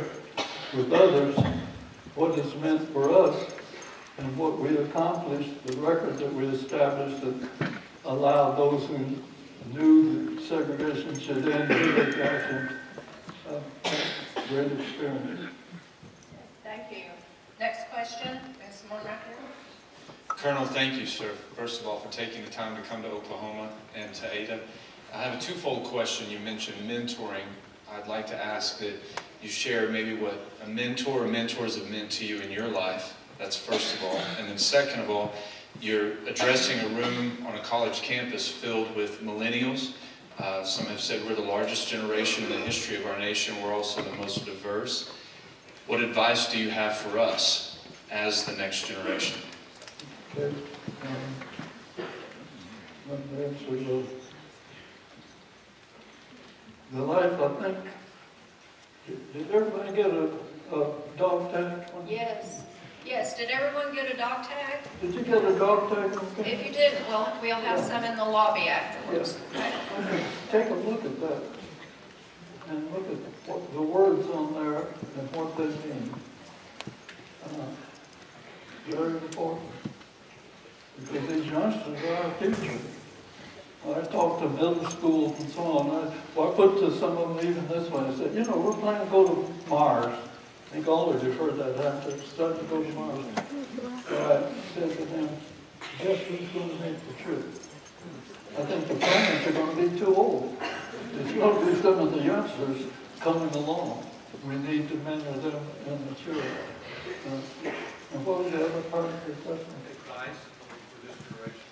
with others what it's meant for us and what we accomplished, the record that we established that allowed those who knew that segregation should end to take action. Great experience. Thank you. Next question. There's someone right here. Colonel, thank you, sir, first of all, for taking the time to come to Oklahoma and to Ada. I have a twofold question. You mentioned mentoring. I'd like to ask that you share maybe what a mentor or mentors have meant to you in your life. That's first of all. And then second of all, you're addressing a room on a college campus filled with millennials. Some have said we're the largest generation in the history of our nation. We're also the most diverse. What advice do you have for us as the next generation? Okay. Let me answer the life, I think. Did everybody get a dog tag? Yes. Yes. Did everyone get a dog tag? Did you get a dog tag? Okay. If you didn't, well, we'll have some in the lobby afterwards. Yes. Take a look at that and look at what the words on there and what they mean. Very important. Because these youngsters are our future. I talked to middle schools and so on. I put to some of them even this way. I said, you know, we're planning to go to Mars. I think all of you have heard that, haven't you? Starting to go to Mars. So I said to them, guess who's going to make the trip? I think the parents are going to be too old. It's going to be some of the youngsters coming along. We need to mentor them and mature. And what was the other part of your question? Advice for this generation.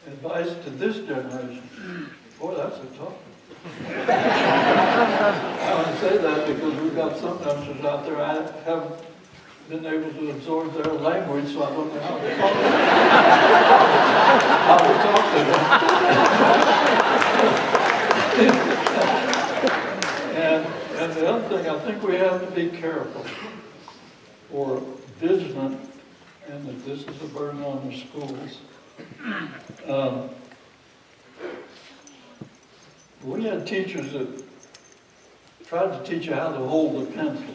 Advice to this generation. Boy, that's a tough one. I only say that because we've got some youngsters out there. I haven't been able to absorb their language, so I don't know how to talk to them. How to talk to them. And the other thing, I think we have to be careful or vigilant, and that this is a burden on the schools. We had teachers that tried to teach you how to hold a pencil.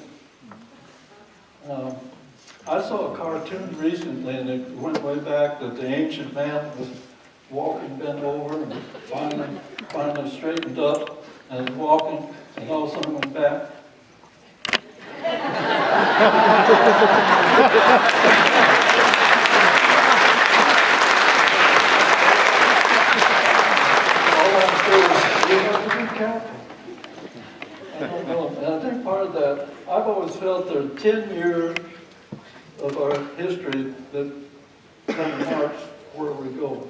I saw a cartoon recently, and it went way back, that the ancient man was walking bent over and finally straightened up and was walking, and all of a sudden went back. All I'm saying is we have to be careful. I don't know, and I think part of that, I've always felt there are 10 years of our history that kind of marks where we go.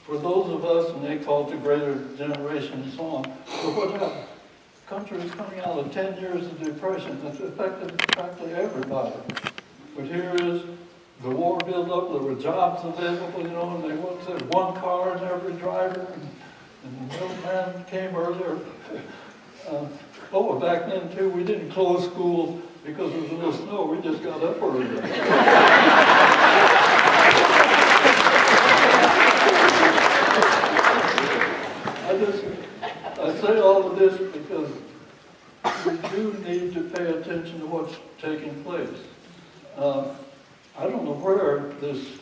For those of us, and they call it the greater generation and so on, but what happened? The country is coming out of 10 years of depression that's affected practically everybody. But here is the war built up, there were jobs available, you know, and they wanted one car in every driver, and the middleman came earlier. Back then too, we didn't close schools because there was a little snow, we just got up earlier. I say all of this because we do need to pay attention to what's taking place. I don't know where this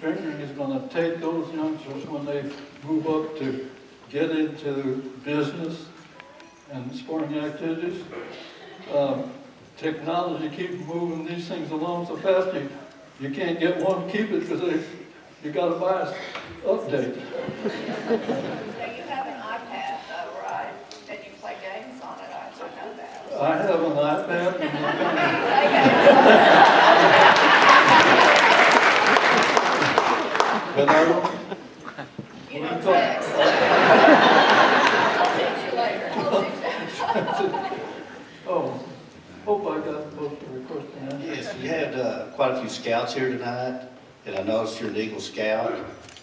fingering is going to take those youngsters when they move up to get into business and sporting activities. Technology keeps moving these things along so fast, you can't get one, keep it, because you got to buy an update. Now you have an iPad though, right? And you play games on it, I know that. I have an iPad. But I don't. You don't text. I'll teach you later. Oh, hope I got most of your question. Yes, you had quite a few scouts here tonight, and I noticed you're an Eagle Scout.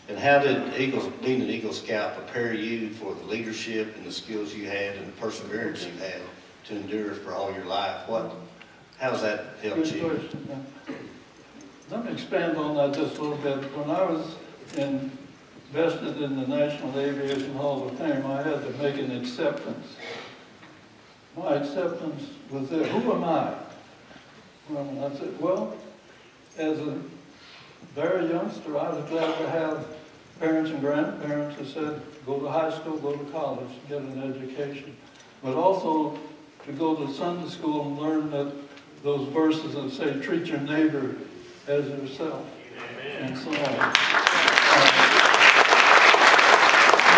And how did being an Eagle Scout prepare you for the leadership and the skills you had and the perseverance you had to endure for all your life? How's that helped you? Good question. Let me expand on that just a little bit. When I was invested in the National Aviation Hall of Fame, I had to make an acceptance. My acceptance was that, who am I? Well, I said, well, as a very youngster, I was glad to have parents and grandparents that said, go to high school, go to college, get an education. But also to go to Sunday school and learn that those verses that say, treat your neighbor as yourself, and so on.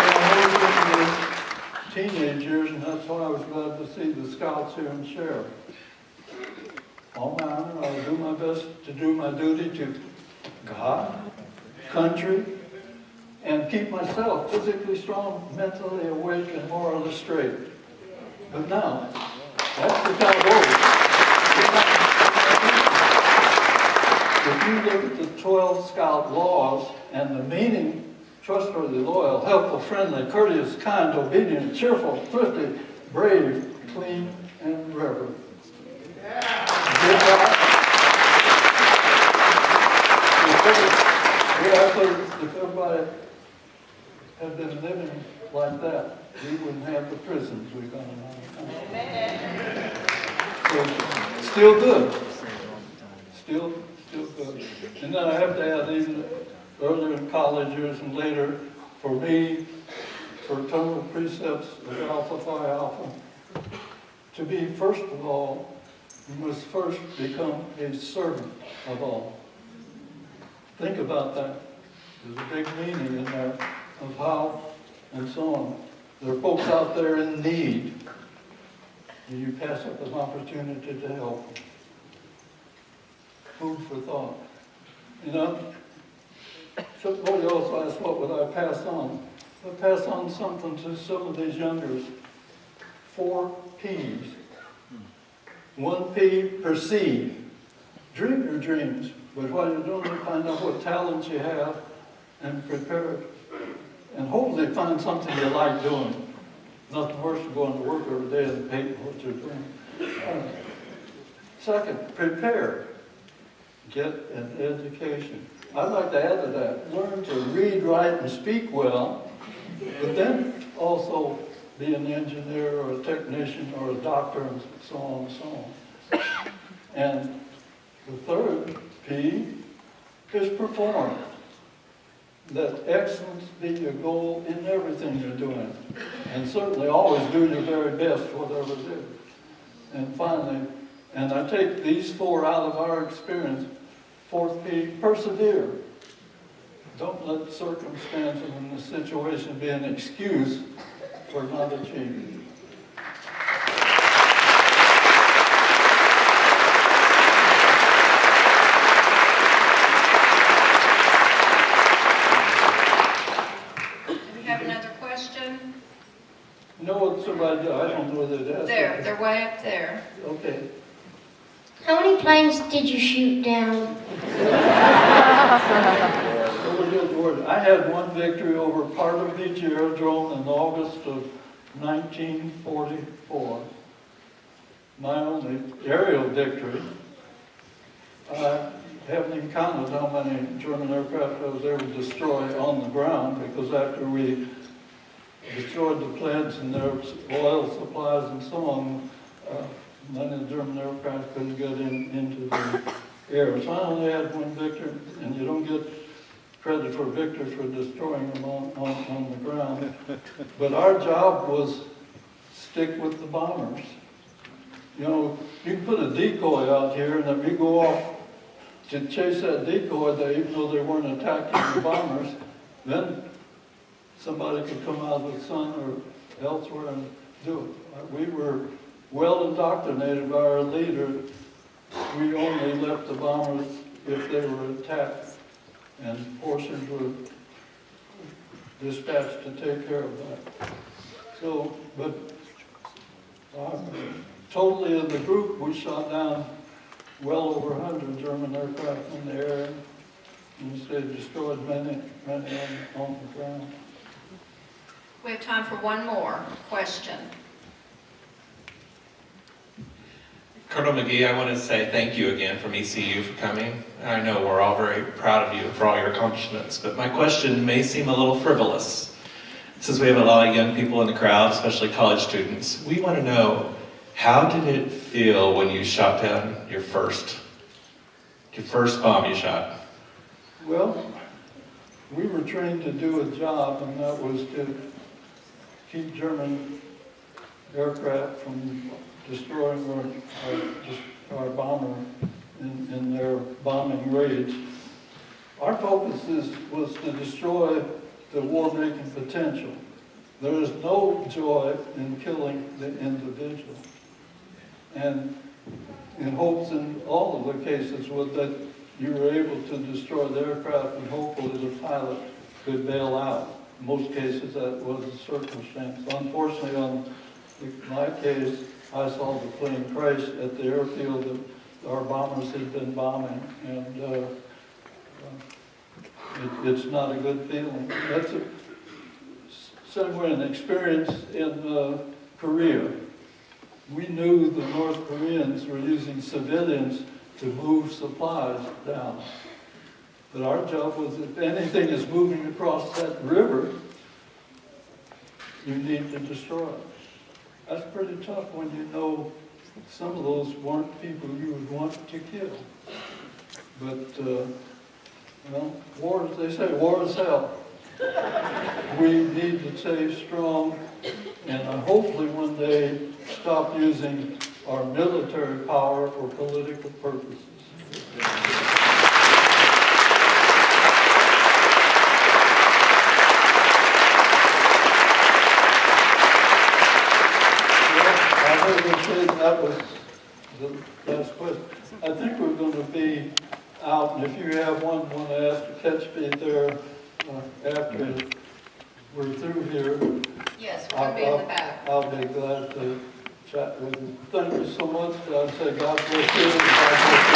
I was in the teenage years, and that's why I was glad to see the Scouts here and share. All my honor, I'll do my best to do my duty to God, country, and keep myself physically strong, mentally awake, and morally straight. But now, that's the kind of oath. If you look at the 12 Scout laws and the meaning, trustworthy, loyal, helpful, friendly, courteous, kind, obedient, cheerful, thrifty, brave, clean, and reverent. If everybody had been living like that, we wouldn't have the prisons we've got in our country. So, still good. Still good. And then I have to add, even earlier in college years and later, for me, for total precepts of Alpha Phi Alpha, to be first of all, you must first become a servant of all. Think about that. There's a big meaning in there of how and so on. There are folks out there in need. Do you pass up an opportunity to help? Food for thought. You know, somebody also asked, what would I pass on? I'll pass on something to some of these youngers. 4 P's. 1 P, perceive. Dream your dreams, but while you're doing it, find out what talents you have and prepare it. And hopefully find something you like doing. nothing worse than going to work every day and hating what you're doing. Second, prepare. Get an education. I'd like to add to that, learn to read, write, and speak well, but then also be an engineer or a technician or a doctor and so on and so on. And the third P is perform. Let excellence be your goal in everything you're doing. And certainly always do your very best, whatever it is. And finally, and I take these four out of our experience, fourth P, persevere. Don't let circumstances and the situation be an excuse for not achieving. No, somebody, I don't know whether it has. They're way up there. Okay. How many planes did you shoot down? I had one victory over Pardo Beach Aerodrome in August of 1944. My only aerial victory. I haven't even counted how many German aircraft I was able to destroy on the ground, because after we destroyed the plants and their oil supplies and so on, none of the German aircraft couldn't get into the air. So I only had one victory, and you don't get credit for victory for destroying them on the ground. But our job was stick with the bombers. You know, you can put a decoy out here, and if we go off to chase that decoy, even though they weren't attacking the bombers, then somebody could come out of the sun or elsewhere and do it. We were well indoctrinated by our leader. We only left the bombers if they were attacked, and portions were dispatched to take care of that. So, but totally in the group, we shot down well over 100 German aircraft in the air, and they destroyed many on the ground. We have time for one more question. Colonel McGee, I want to say thank you again from ECU for coming. I know we're all very proud of you for all your accomplishments, but my question may seem a little frivolous. Since we have a lot of young people in the crowd, especially college students, we want to know, how did it feel when you shot down your first bomb you shot? Well, we were trained to do a job, and that was to keep German aircraft from destroying our bomber in their bombing raids. Our focus was to destroy the war-making potential. There is no joy in killing the individual. And in hopes in all of the cases was that you were able to destroy the aircraft, and hopefully the pilot could bail out. In most cases, that was the circumstance. Unfortunately, on my case, I saw the plane crash at the airfield that our bombers had been bombing, and it's not a good feeling. That's an experience in Korea. We knew the North Koreans were using civilians to move supplies down. But our job was, if anything is moving across that river, you need to destroy it. That's pretty tough when you know some of those weren't people you would want to kill. But, well, war, they say war is hell. We need to stay strong, and hopefully one day stop using our military power for political purposes. That was the last question. I think we're going to be out, and if you have one, want to ask to catch me there after we're through here. Yes, we're going to be in the back. I'll be glad to chat with you. Thank you so much. I'd say God bless you. And God bless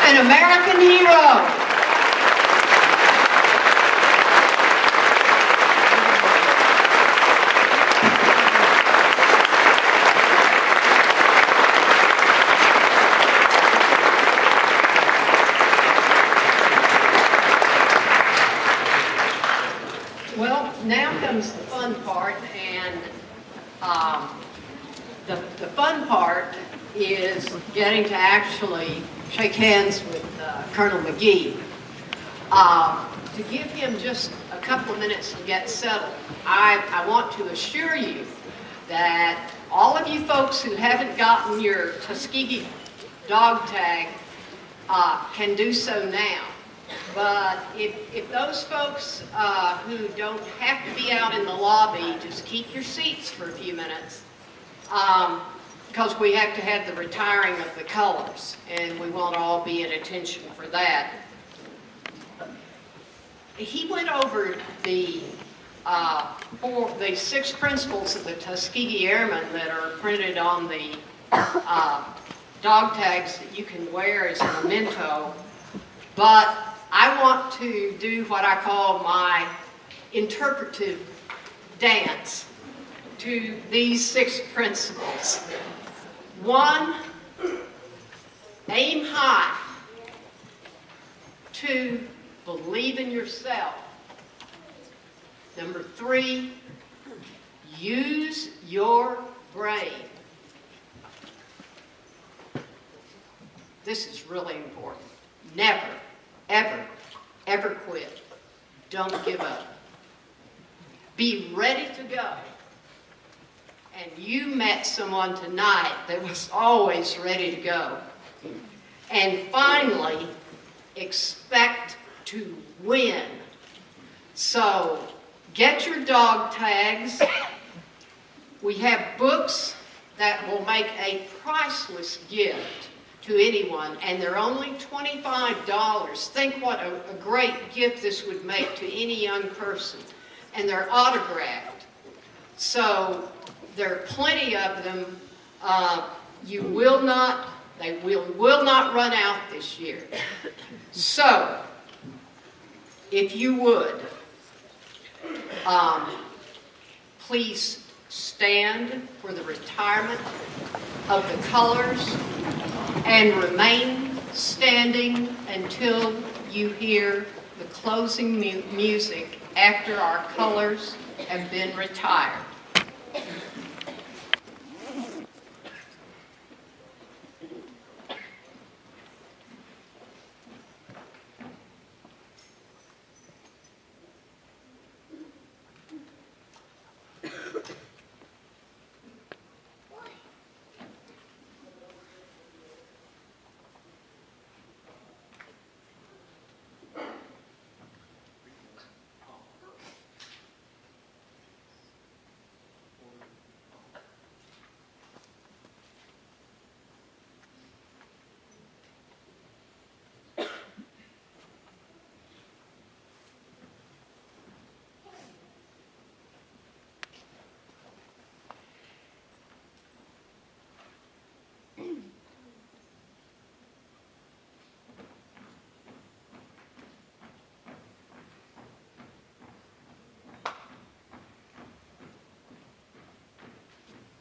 you. An American hero. The fun part is getting to actually shake hands with Colonel McGee. To give him just a couple of minutes to get settled, I want to assure you that all of you folks who haven't gotten your Tuskegee dog tag can do so now. But if those folks who don't have to be out in the lobby, just keep your seats for a few minutes, because we have to have the retiring of the colors, and we won't all be at attention for that. He went over the 6 principles of the Tuskegee Airman that are printed on the dog tags that you can wear as a memento, but I want to do what I call my interpretive dance to these 6 principles. 1, aim high. 2, believe in yourself. Number 3, use your brain. This is really important. Never, ever, ever quit. Don't give up. Be ready to go. And you met someone tonight that was always ready to go. And finally, expect to win. So, get your dog tags. We have books that will make a priceless gift to anyone, and they're only $25. Think what a great gift this would make to any young person. And they're autographed. So, there are plenty of them. They will not run out this year. So, if you would, please stand for the retirement of the colors and remain standing until you hear the closing music after our colors have been retired.